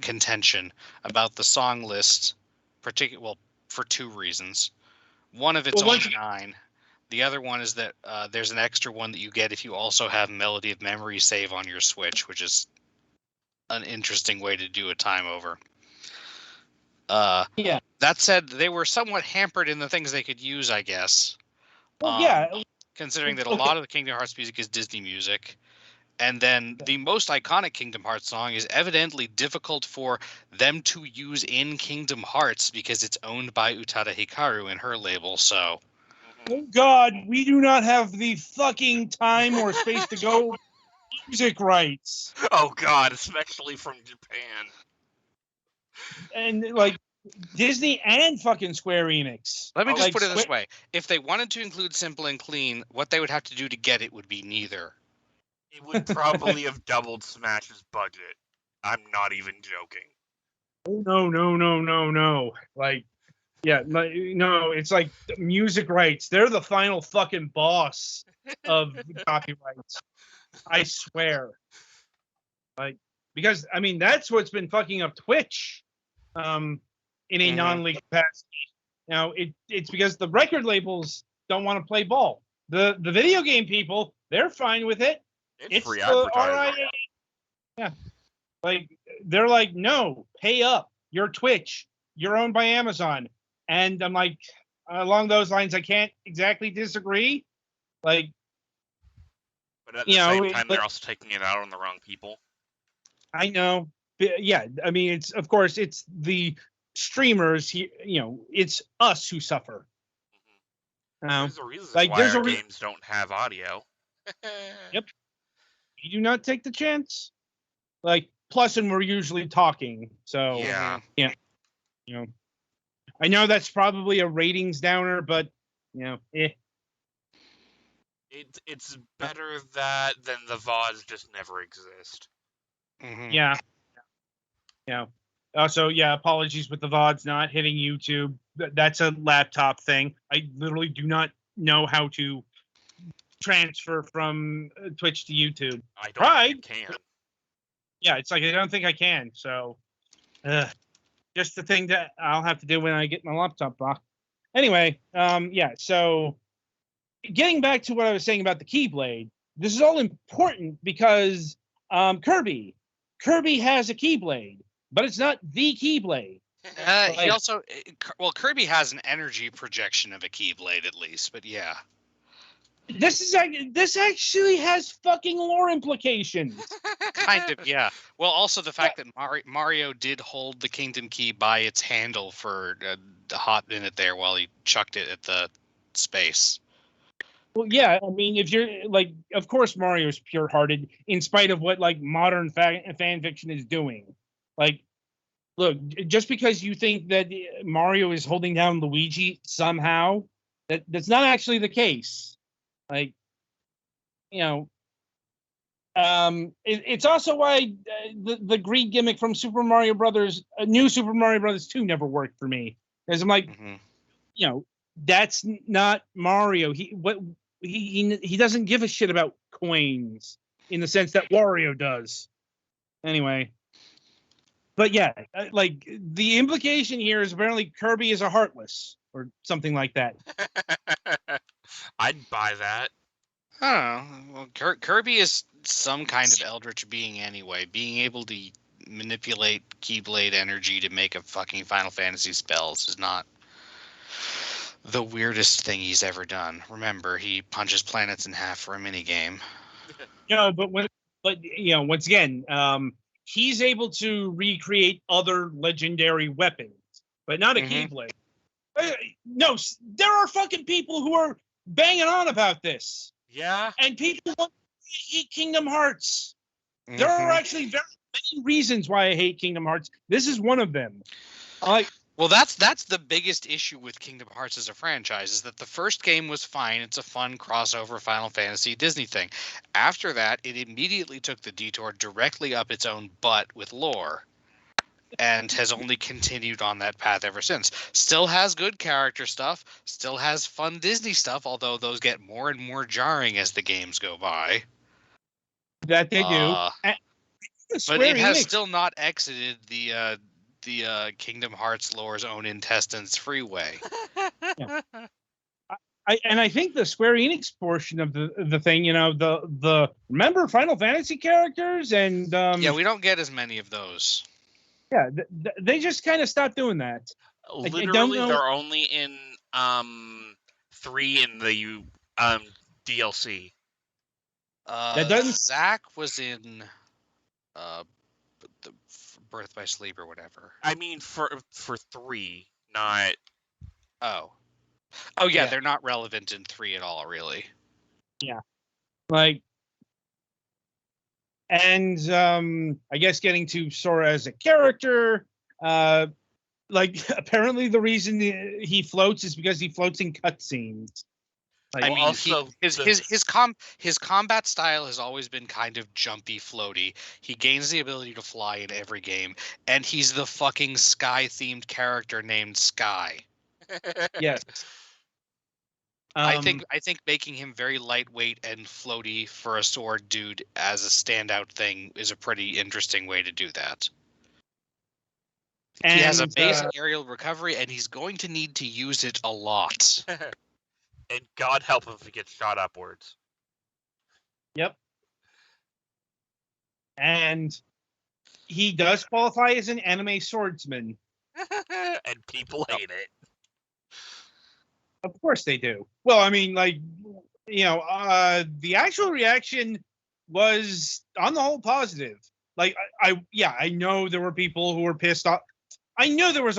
Contention about the song list, for two reasons. One of it's only 9. The other one is that there's an extra one that you get if you also have Melody of Memory save on your Switch, which is an interesting way to do a time over. Yeah. That said, they were somewhat hampered in the things they could use, I guess. Well, Considering that a lot of the Kingdom Hearts music is Disney music. And then the most iconic Kingdom Hearts song is evidently difficult for them to use in Kingdom Hearts because it's owned by Utada Hikaru and her label, so... Oh God, we do not have the fucking time or space to go music rights. Oh God, especially from Japan. And like Disney and fucking Square Enix. Let me just put it this way. If they wanted to include Simple and Clean, what they would have to do to get it would be neither. It would probably have doubled Smash's budget. I'm not even joking. Oh, no. Like, yeah, no, it's like music rights. They're the final fucking boss of copyrights. I swear. Like, because, I mean, that's what's been fucking up Twitch in a non-league capacity. Now, it's because the record labels don't want to play ball. The video game people, they're fine with it. It's free advertising. Yeah. Like, they're like, no, pay up. You're Twitch. You're owned by Amazon. And I'm like, along those lines, I can't exactly disagree. Like, but at the same time, they're also taking it out on the wrong people. I know. But yeah, I mean, it's the streamers. It's us who suffer. There's a reason why our games don't have audio. Yep. You do not take the chance. Like, plus, and we're usually talking. So yeah. I know that's probably a ratings downer, but It's better that than the VODs just never exist. Mm-hmm. Yeah. Also, apologies with the VODs not hitting YouTube. That's a laptop thing. I literally do not know how to transfer from Twitch to YouTube. I don't think you can. Yeah, it's like I don't think I can. So, just the thing that I'll have to do when I get my laptop back. Anyway, so getting back to what I was saying about the Keyblade, this is all important because Kirby has a Keyblade, but it's not the Keyblade. He also, Kirby has an energy projection of a Keyblade at least, but yeah. This actually has fucking lore implications. Kind of, yeah. Well, also the fact that Mario did hold the Kingdom Key by its handle for a hot minute there while he chucked it at the space. Well, yeah, I mean, if you're like, of course, Mario's pure-hearted, in spite of what like modern fan fiction is doing. Like, look, just because you think that Mario is holding down Luigi somehow, that's not actually the case. Like, you know, it's also why the greed gimmick from Super Mario Brothers, New Super Mario Brothers 2, never worked for me, because I'm like, you know, that's not Mario. He doesn't give a shit about coins in the sense that Wario does. Anyway, but yeah, like the implication here is apparently Kirby is a Heartless or something like that. I'd buy that. I don't know. Well, Kirby is some kind of eldritch being anyway. Being able to manipulate Keyblade energy to make a fucking Final Fantasy spells is not the weirdest thing he's ever done. Remember, he punches planets in half for a minigame. But you know, once again, he's able to recreate other legendary weapons, but not a Keyblade. No, there are fucking people who are banging on about this. Yeah. And people want to hate Kingdom Hearts. There are actually very many reasons why I hate Kingdom Hearts. This is one of them. Well, that's the biggest issue with Kingdom Hearts as a franchise, is that the first game was fine. It's a fun crossover Final Fantasy Disney thing. After that, it immediately took the detour directly up its own butt with lore, and has only continued on that path ever since. Still has good character stuff, still has fun Disney stuff, although those get more and more jarring as the games go by. That they do. But it has still not exited the Kingdom Hearts lore's own intestines freeway. Yeah. I think the Square Enix portion of the thing, you know, the remember Final Fantasy characters and yeah, we don't get as many of those. Yeah, they just kind of stopped doing that. Literally, they're only in 3 in the DLC. That doesn't. Zack was in the Birth by Sleep or whatever. I mean, for 3, not. Oh yeah, they're not relevant in 3 at all, really. Yeah, like, and I guess getting to Sora as a character, like apparently the reason he floats is because he floats in cutscenes. Like, I mean, also his combat style has always been kind of jumpy, floaty. He gains the ability to fly in every game, and he's the fucking Sky-themed character named Sky. Yes. I think making him very lightweight and floaty for a sword dude as a standout thing is a pretty interesting way to do that. And, he has a base aerial recovery, and he's going to need to use it a lot. And God help him if he gets shot upwards. Yep. And he does qualify as an anime swordsman. And people hate it. Of course they do. Well, I mean, like, you know, the actual reaction was on the whole positive. Like, I know there were people who were pissed off. I know there was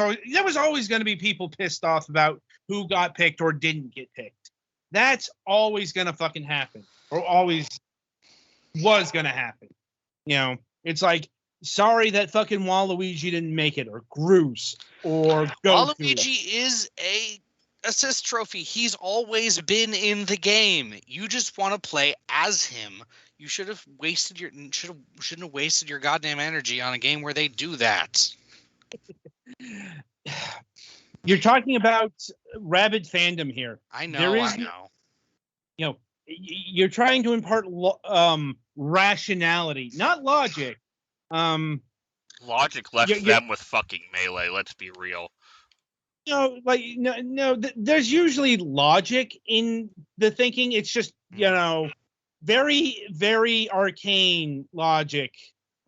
always going to be people pissed off about who got picked or didn't get picked. That's always going to fucking happen, or always was going to happen. You know, it's like, sorry that fucking Waluigi didn't make it, or Groose, or Goku. Waluigi is a assist trophy. He's always been in the game. You just want to play as him. You shouldn't have wasted your goddamn energy on a game where they do that. You're talking about rabid fandom here. I know. You know, you're trying to impart rationality, not logic. Logic left them with fucking Melee. Let's be real. There's usually logic in the thinking. It's just, you know, very, very arcane logic.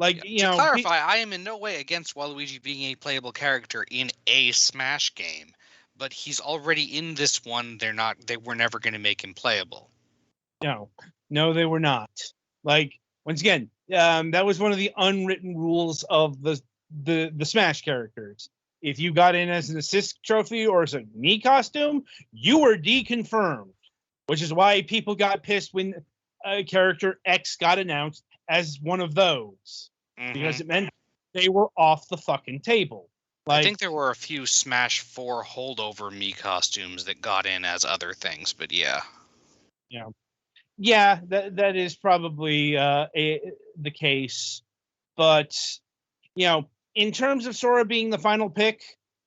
Like, you know, to clarify, I am in no way against Waluigi being a playable character in a Smash game, but he's already in this one. They were never going to make him playable. No, they were not. Like once again, that was one of the unwritten rules of the Smash characters. If you got in as an assist trophy or as a Mii costume, you were deconfirmed, which is why people got pissed when character X got announced as one of those, because it meant they were off the fucking table. I think there were a few Smash 4 holdover Mii costumes that got in as other things, but yeah. Yeah, that is probably the case. But, in terms of Sora being the final pick,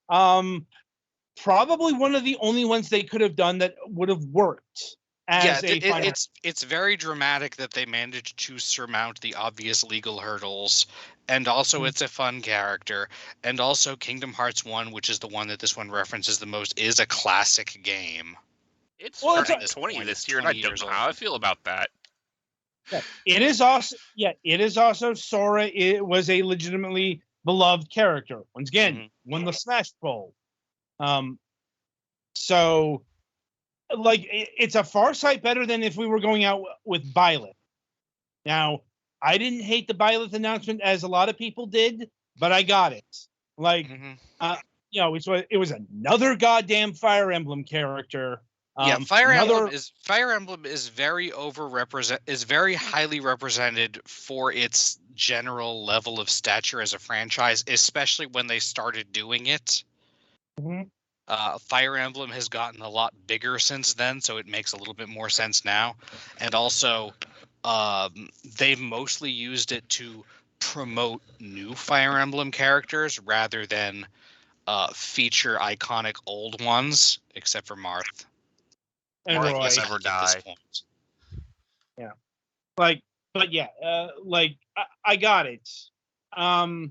probably one of the only ones they could have done that would have worked. It's very dramatic that they managed to surmount the obvious legal hurdles, and also it's a fun character, and also Kingdom Hearts 1, which is the one that this one references the most, is a classic game. It's turning 20 this year, and I don't know how I feel about that. Yeah, it is also. Yeah, it is also Sora. It was a legitimately beloved character. Once again, won the Smash Bowl. So, it's a far sight better than if we were going out with Byleth. Now, I didn't hate the Byleth announcement as a lot of people did, but I got it. It was another goddamn Fire Emblem character. Fire Emblem is very is very highly represented for its general level of stature as a franchise, especially when they started doing it. Fire Emblem has gotten a lot bigger since then, so it makes a little bit more sense now. And also, they've mostly used it to promote new Fire Emblem characters rather than feature iconic old ones, except for Marth. And Roy. Never die. Yeah. I got it. I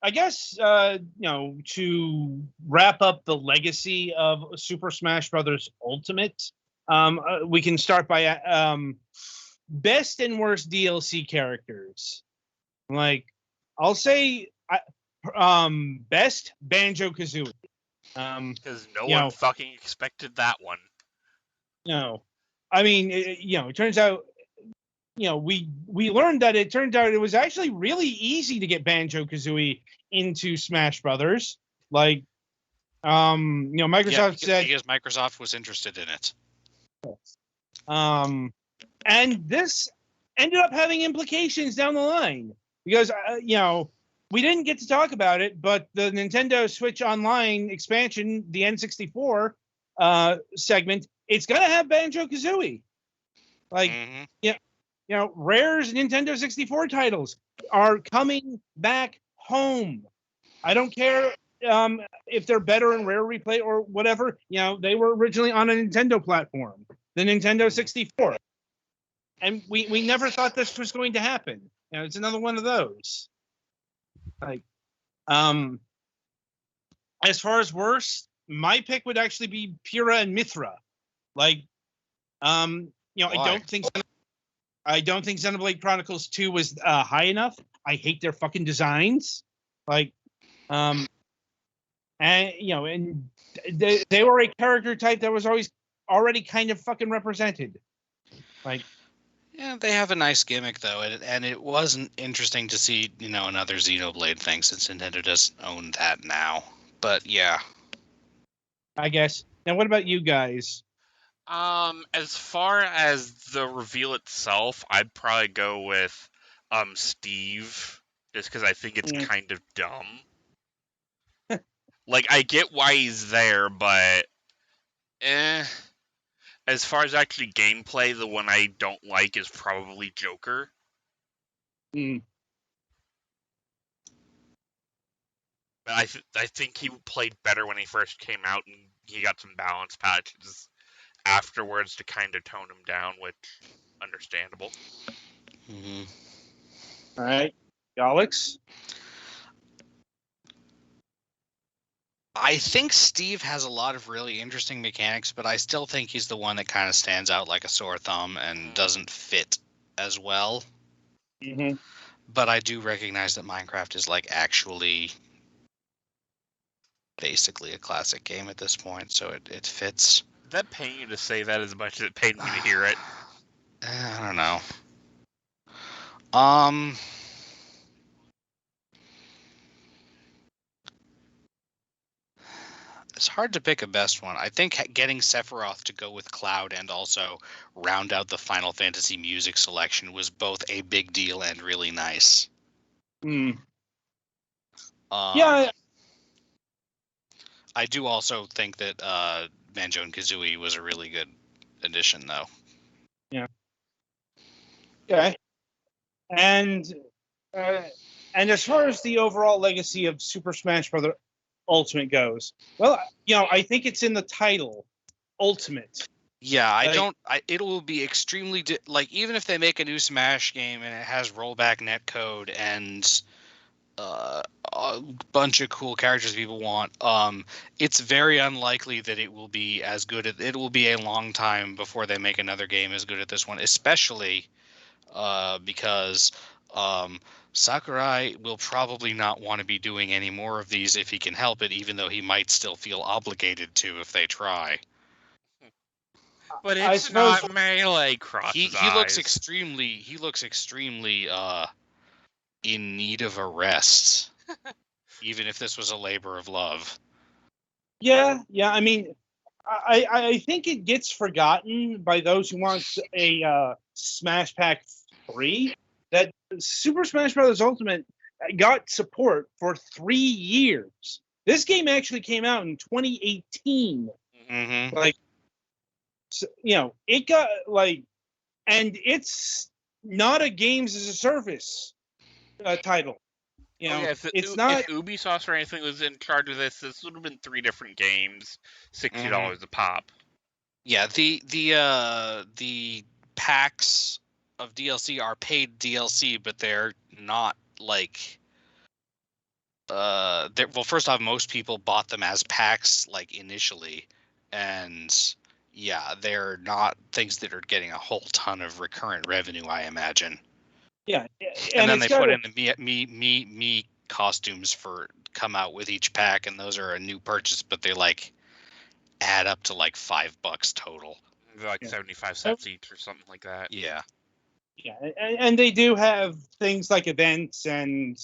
guess, to wrap up the legacy of Super Smash Brothers Ultimate, we can start by best and worst DLC characters. I'll say best Banjo-Kazooie. Because no one fucking expected that one. No. I mean, it turns out, we learned that it turned out it was actually really easy to get Banjo-Kazooie into Smash Brothers. Microsoft said because Microsoft was interested in it. And this ended up having implications down the line because we didn't get to talk about it, but the Nintendo Switch Online expansion, the N64 segment, it's gonna have Banjo-Kazooie. Rare's Nintendo 64 titles are coming back home. I don't care if they're better in Rare Replay or whatever. They were originally on a Nintendo platform, the Nintendo 64. And we never thought this was going to happen. It's another one of those. As far as worst, my pick would actually be Pyrrha and Mithra. Why? I don't think Xenoblade Chronicles 2 was high enough. I hate their fucking designs. And they were a character type that was always already kind of fucking represented. Yeah, they have a nice gimmick though, and it wasn't interesting to see, another Xenoblade thing since Nintendo doesn't own that now. But yeah, I guess. Now, what about you guys? As far as the reveal itself, I'd probably go with Steve, just because I think it's kind of dumb. I get why he's there, but as far as actually gameplay, the one I don't like is probably Joker. But I think he played better when he first came out, and he got some balance patches afterwards to kind of tone him down, which understandable. All right, Alex. I think Steve has a lot of really interesting mechanics, but I still think he's the one that kind of stands out like a sore thumb and doesn't fit as well. But I do recognize that Minecraft is actually basically a classic game at this point, so it fits. Did that pain you to say that as much as it paid me to hear it? I don't know. Um, it's hard to pick a best one. I think getting Sephiroth to go with Cloud and also round out the Final Fantasy music selection was both a big deal and really nice. Hmm. Um, Yeah, I do also think that Banjo and Kazooie was a really good addition, though. okay. And as far as the overall legacy of Super Smash Bros. Ultimate goes, well, I think it's in the title, Ultimate. Yeah, Like- it will be extremely like even if they make a new Smash game and it has rollback netcode and a bunch of cool characters people want, it's very unlikely that it will be as good. It will be a long time before they make another game as good as this one, especially because Sakurai will probably not want to be doing any more of these if he can help it, even though he might still feel obligated to if they try. But I it's suppose- not Melee. Crosses He looks eyes. extremely in need of a rest, even if this was a labor of love. Yeah. I mean, I think it gets forgotten by those who want a Smash Pack 3 that Super Smash Bros. Ultimate got support for 3 years. This game actually came out in 2018. Mm-hmm. Like, so, it got and it's not a games as a service title. It's not. If Ubisoft or anything was in charge of this would have been 3 different games, $60 a pop. Yeah, the packs of DLC are paid DLC, but they're not like well, first off, most people bought them as packs like initially, and yeah, they're not things that are getting a whole ton of recurrent revenue, I imagine. Yeah, And then it's they put in the me costumes for come out with each pack, and those are a new purchase, but they like add up to like $5 total. They're like 75 cents each or something like that. Yeah. Yeah, and they do have things like events and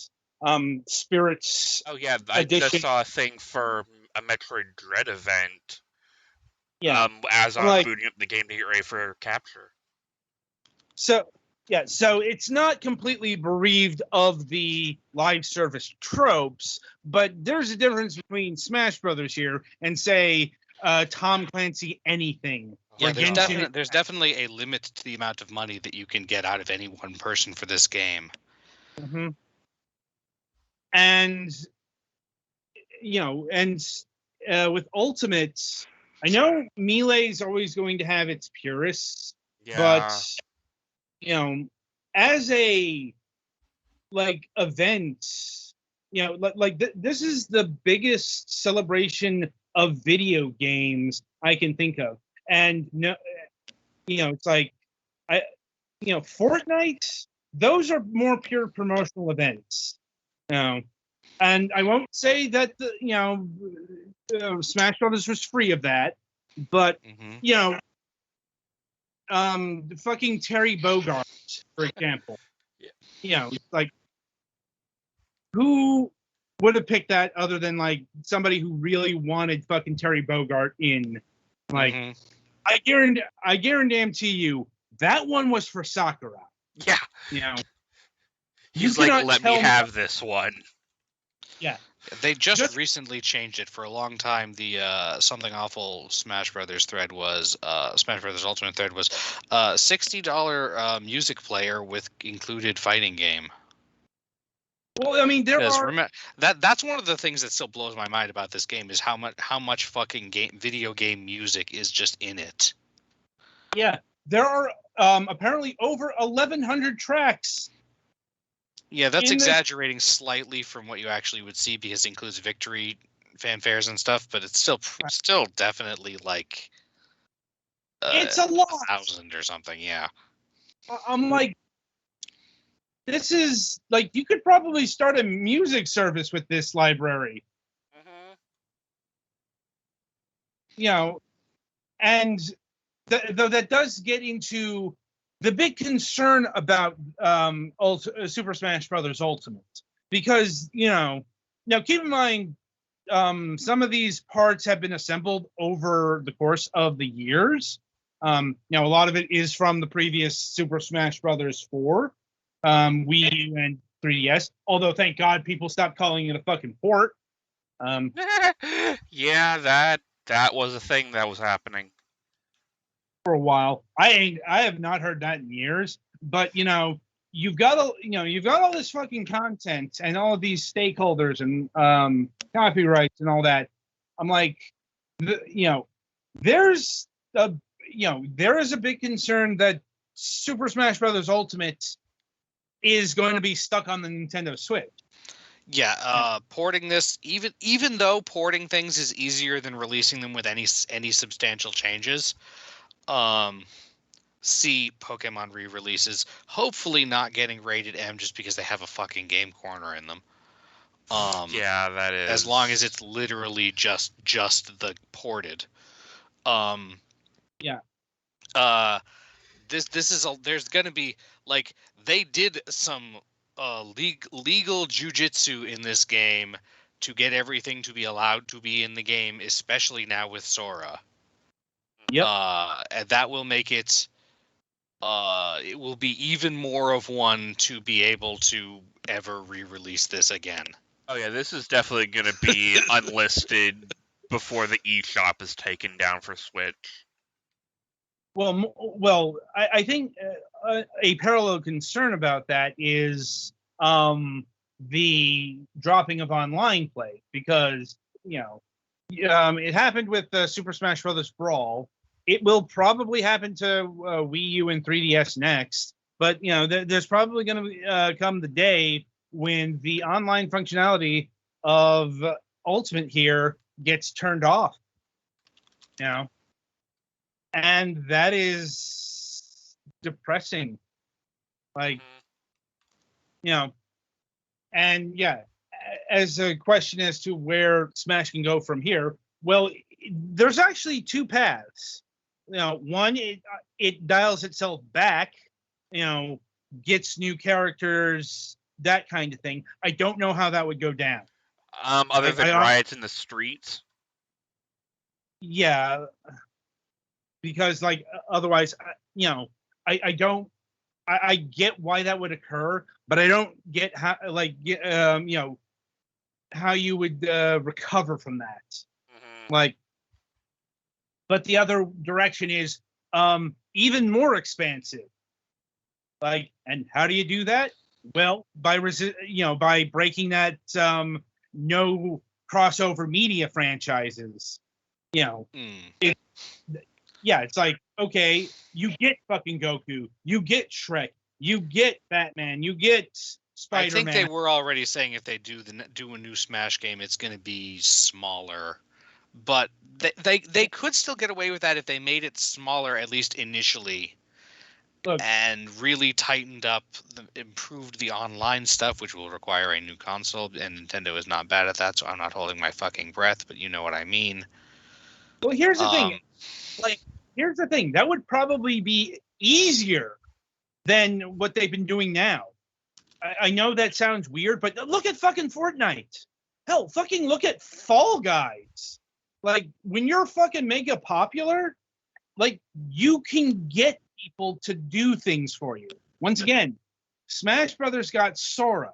spirits. Oh yeah, I edition. just saw a thing for a Metroid Dread event. Yeah, as I'm like- booting up the game to get ready for capture. so it's not completely bereaved of the live service tropes, but there's a difference between Smash Brothers here and say Tom Clancy anything. Yeah, Or there's definitely a limit to the amount of money that you can get out of any one person for this game. Mm-hmm. And with Ultimate, I know Melee is always going to have its purists, Yeah. but as a event, this is the biggest celebration of video games I can think of, and it's like Fortnite. Those are more pure promotional events, and I won't say that Smash Brothers was free of that, but fucking Terry Bogard, for example. Who would have picked that other than somebody who really wanted fucking Terry Bogard in? I guarantee you that one was for Sakurai. Yeah. You He's like, cannot let me tell me- have this one. Yeah. They just recently changed it. For a long time, the Something Awful Smash Brothers thread was Smash Brothers Ultimate thread was $60 music player with included fighting game. Well, I mean, that's one of the things that still blows my mind about this game is how much fucking video game music is just in it. Yeah, there are apparently over 1,100 tracks. Yeah, that's exaggerating slightly from what you actually would see because it includes victory fanfares and stuff, but it's still definitely like it's a lot, 1,000 or something. Yeah, I'm like, this is you could probably start a music service with this library. And though that does get into the big concern about Super Smash Brothers Ultimate, because now keep in mind, some of these parts have been assembled over the course of the years. A lot of it is from the previous Super Smash Brothers 4, Wii U and 3DS. Although, thank God, people stopped calling it a fucking port. Yeah, that was a thing that was happening for a while. I have not heard that in years. But you've got all this fucking content and all of these stakeholders and copyrights and all that. I'm like, there is a big concern that Super Smash Brothers Ultimate is going to be stuck on the Nintendo Switch. Yeah, porting this, even though porting things is easier than releasing them with any substantial changes. See Pokemon re-releases, hopefully not getting rated M just because they have a fucking game corner in them. Yeah, that is. As long as it's literally just the ported. Yeah. This is there's gonna be like they did some legal jujitsu in this game to get everything to be allowed to be in the game, especially now with Sora. Yep. And that will make it. It will be even more of one to be able to ever re-release this again. Oh yeah, this is definitely going to be unlisted before the eShop is taken down for Switch. Well, I think a parallel concern about that is the dropping of online play, because it happened with Super Smash Brothers Brawl. It will probably happen to Wii U and 3DS next, but there's probably going to come the day when the online functionality of Ultimate here gets turned off. And that is depressing. Like, and yeah, as a question as to where Smash can go from here, well, there's actually two paths. One, it dials itself back, gets new characters, that kind of thing. I don't know how that would go down. Other than riots in the streets? Yeah, because otherwise, I don't. I get why that would occur, but I don't get how how you would recover from that. Mm-hmm. But the other direction is even more expansive. And how do you do that? Well, by breaking that no crossover media franchises. It's like, okay, you get fucking Goku, you get Shrek, you get Batman, you get Spider-Man. I think they were already saying if they do a new Smash game, it's going to be smaller. But they could still get away with that if they made it smaller, at least initially. Look, and really tightened up, improved the online stuff, which will require a new console. And Nintendo is not bad at that, so I'm not holding my fucking breath, but you know what I mean. Well, here's the thing. Here's the thing. That would probably be easier than what they've been doing now. I know that sounds weird, but look at fucking Fortnite. Hell, fucking look at Fall Guys. When you're fucking mega popular, you can get people to do things for you. Once again, Smash Brothers got Sora.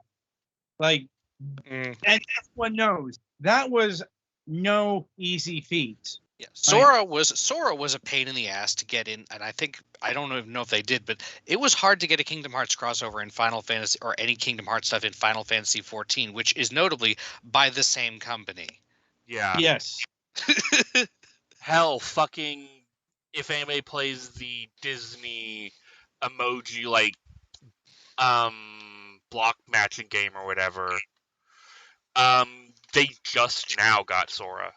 And everyone knows that was no easy feat. Yeah, Sora was a pain in the ass to get in, and I don't even know if they did, but it was hard to get a Kingdom Hearts crossover in Final Fantasy, or any Kingdom Hearts stuff in Final Fantasy XIV, which is notably by the same company. Yeah. Yes. Hell, fucking, if anybody plays the Disney emoji block matching game or whatever, they just now got Sora.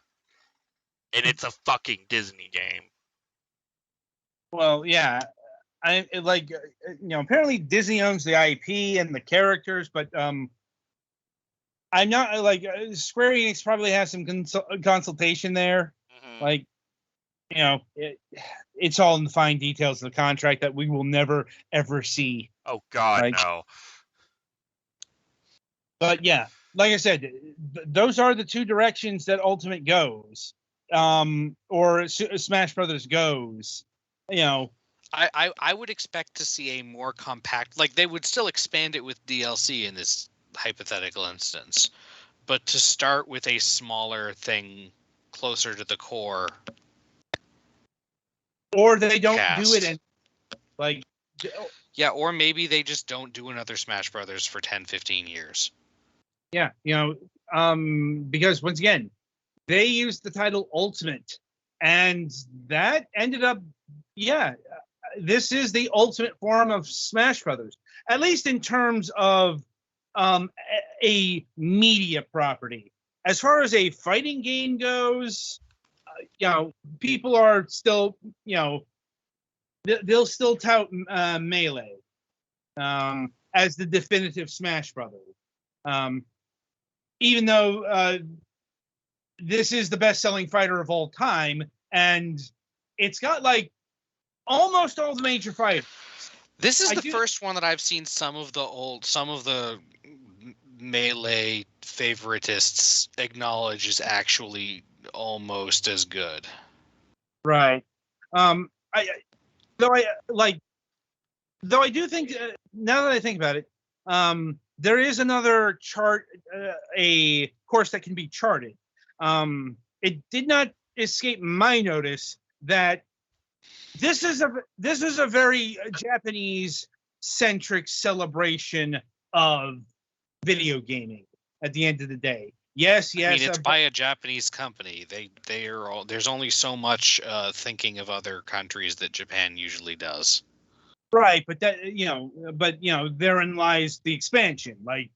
And it's a fucking Disney game. Well, yeah. Apparently Disney owns the IP and the characters, but I'm not Square Enix probably has some consultation there. Mm-hmm. it's all in the fine details of the contract that we will never ever see. Oh God, Right. no. But yeah, like I said, those are the two directions that Ultimate goes, or Smash Brothers goes. You know, I would expect to see a more compact, like they would still expand it with DLC in this hypothetical instance, but to start with a smaller thing closer to the core. Or they don't cast. do it, and like, yeah, or maybe they just don't do another Smash Brothers for 10, 15 years. Yeah, you know, because once again, they used the title Ultimate, and that ended up, yeah, this is the ultimate form of Smash Brothers, at least in terms of a media property. As far as a fighting game goes, you know, people are still, you know, they'll still tout Melee as the definitive Smash Brothers. Even though this is the best-selling fighter of all time, and it's got like almost all the major fighters. This is the first one that I've seen some of the Melee favoritists acknowledge is actually almost as good. Right. Though I do think, now that I think about it, there is another chart, a course that can be charted. It did not escape my notice that this is a very Japanese centric celebration of video gaming. At the end of the day, yes. I mean, it's by a Japanese company. They are all, there's only so much thinking of other countries that Japan usually does. Right, but therein lies the expansion. Like,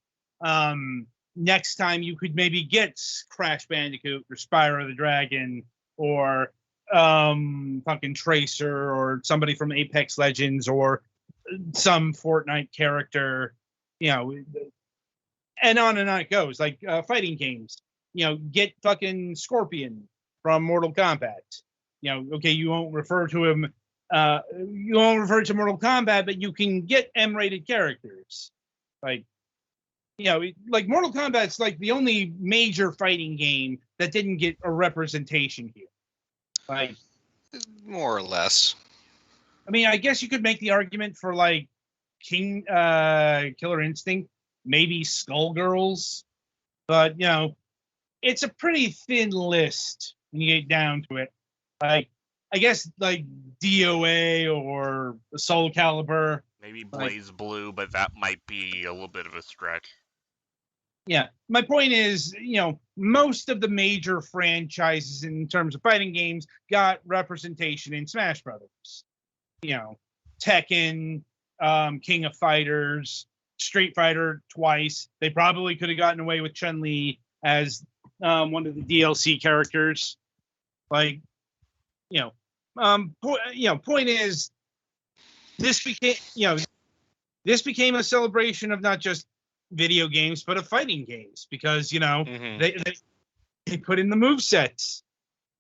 next time you could maybe get Crash Bandicoot or Spyro the Dragon or fucking Tracer or somebody from Apex Legends or some Fortnite character, you know, and on it goes. Like fighting games, you know, get fucking Scorpion from Mortal Kombat. You know, okay, you won't refer to him. You won't refer to Mortal Kombat, but you can get M-rated characters. Like, you know, like Mortal Kombat's like the only major fighting game that didn't get a representation here. Like, more or less. I mean, I guess you could make the argument for like Killer Instinct, maybe Skullgirls, but you know, it's a pretty thin list when you get down to it. Like, I guess like DOA or Soul Calibur. Maybe Blaze Blue, but that might be a little bit of a stretch. Yeah, my point is, you know, most of the major franchises in terms of fighting games got representation in Smash Brothers. You know, Tekken, King of Fighters, Street Fighter twice. They probably could have gotten away with Chun-Li as one of the DLC characters. Like, point is, this became a celebration of not just video games, but of fighting games, because, you know, they put in the movesets.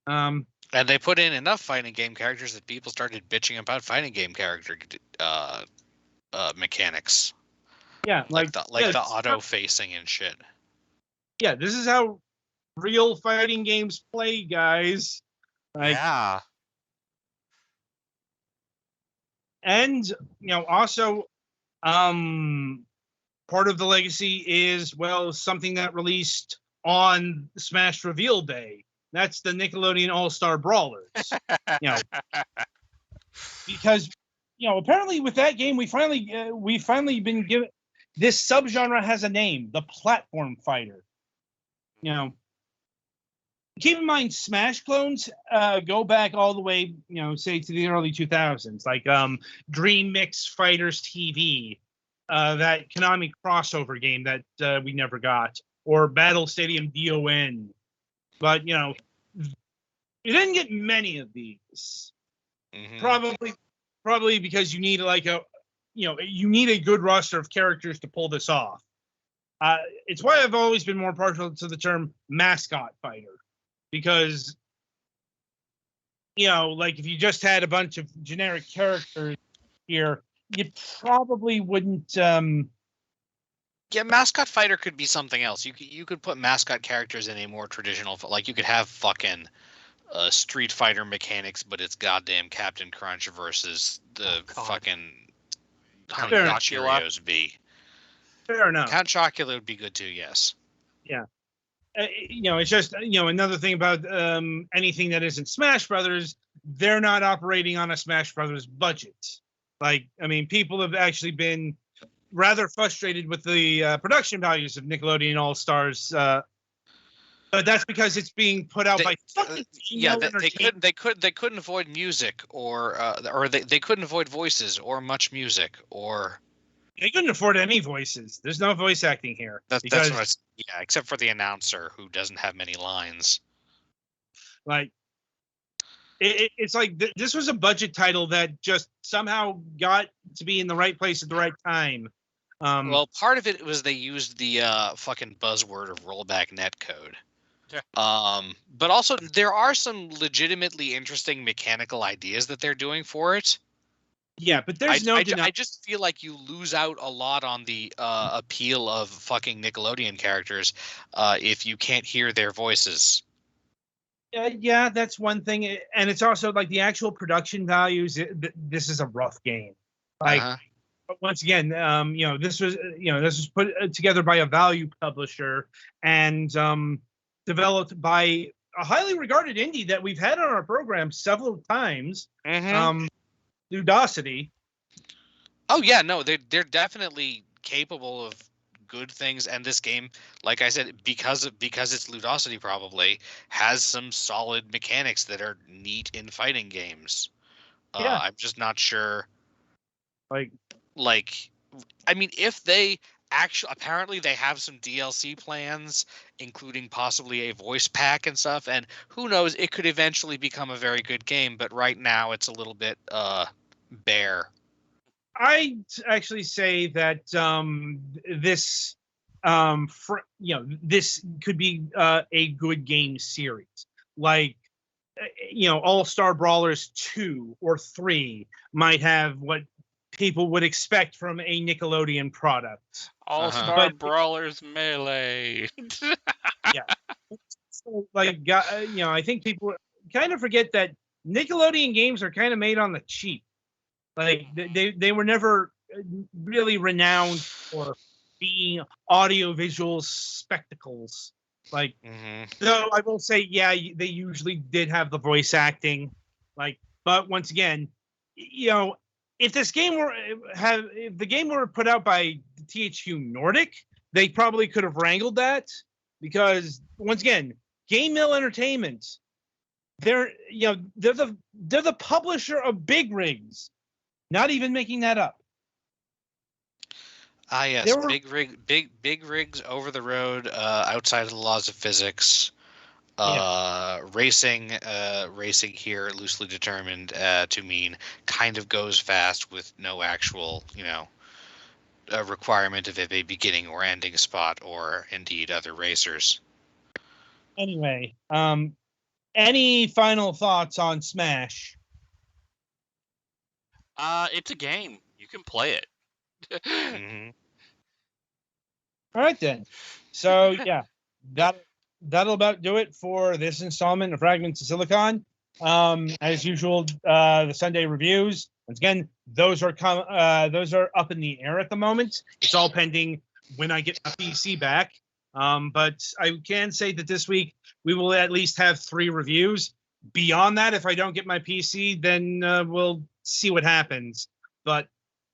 And they put in enough fighting game characters that people started bitching about fighting game character mechanics. Yeah, like the auto facing and shit. Yeah, this is how real fighting games play, guys. Like, yeah. And, you know, also, part of the legacy is, well, something that released on Smash Reveal Day. That's the Nickelodeon All-Star Brawlers. You know, because, you know, apparently with that game, we finally been given, this subgenre has a name, the platform fighter. You know, keep in mind, Smash clones go back all the way, you know, say to the early 2000s, like Dream Mix Fighters TV, that Konami crossover game that we never got, or Battle Stadium DON. But, you know, you didn't get many of these. Probably because you need you need a good roster of characters to pull this off. It's why I've always been more partial to the term mascot fighter, because like if you just had a bunch of generic characters here, you probably wouldn't. Yeah, mascot fighter could be something else. You could put mascot characters in a more traditional, like you could have fucking Street Fighter mechanics, but it's goddamn Captain Crunch versus the fucking Honey Fair Nut enough. Cheerios B. Fair enough. Count Chocula would be good too. Yes. Yeah. It's just another thing about anything that isn't Smash Brothers. They're not operating on a Smash Brothers budget. Like, I mean, people have actually been rather frustrated with the production values of Nickelodeon All Stars, but that's because it's being put out by they couldn't avoid music or they couldn't avoid voices or much music or. They couldn't afford any voices. There's no voice acting here. That's what except for the announcer who doesn't have many lines. Like, it's like this was a budget title that just somehow got to be in the right place at the right time. Well, part of it was they used the fucking buzzword of rollback netcode. Yeah. But also there are some legitimately interesting mechanical ideas that they're doing for it. Yeah, but there's I just feel like you lose out a lot on the appeal of fucking Nickelodeon characters if you can't hear their voices. Yeah, that's one thing, and it's also like the actual production values. This is a rough game. Like, once again, this was put together by a value publisher and developed by a highly regarded indie that we've had on our program several times. Ludosity. Oh yeah, no, they're definitely capable of good things, and this game, like I said, because it's Ludosity, probably has some solid mechanics that are neat in fighting games. Yeah. I'm just not sure. Like, I mean, if they apparently they have some DLC plans, including possibly a voice pack and stuff, and who knows, it could eventually become a very good game. But right now, it's a little bit bare. I actually say that this this could be a good game series, like All-Star Brawlers 2 or 3 might have what people would expect from a Nickelodeon product. All-Star Brawlers Melee. Yeah. So, I think people kind of forget that Nickelodeon games are kind of made on the cheap. Like, they were never really renowned for being audiovisual spectacles. Like, though I will say, yeah, they usually did have the voice acting. Like, but once again, if the game were put out by THQ Nordic, they probably could have wrangled that, because once again, Game Mill Entertainment, they're the publisher of Big Rigs. Not even making that up. Ah, yes, big rigs over the road, outside of the laws of physics. Racing here, loosely determined to mean kind of goes fast with no actual, requirement of a beginning or ending spot, or indeed other racers. Anyway, any final thoughts on Smash? It's a game. You can play it. All right then. So yeah, that'll about do it for this installment of Fragments of Silicon. As usual, the Sunday reviews. Once again, those are up in the air at the moment. It's all pending when I get my PC back. But I can say that this week we will at least have 3 reviews. Beyond that, if I don't get my PC, then we'll see what happens. But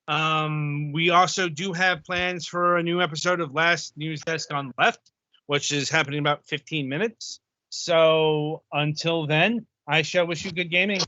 we also do have plans for a new episode of Last News Desk on Left, which is happening in about 15 minutes. So until then, I shall wish you good gaming.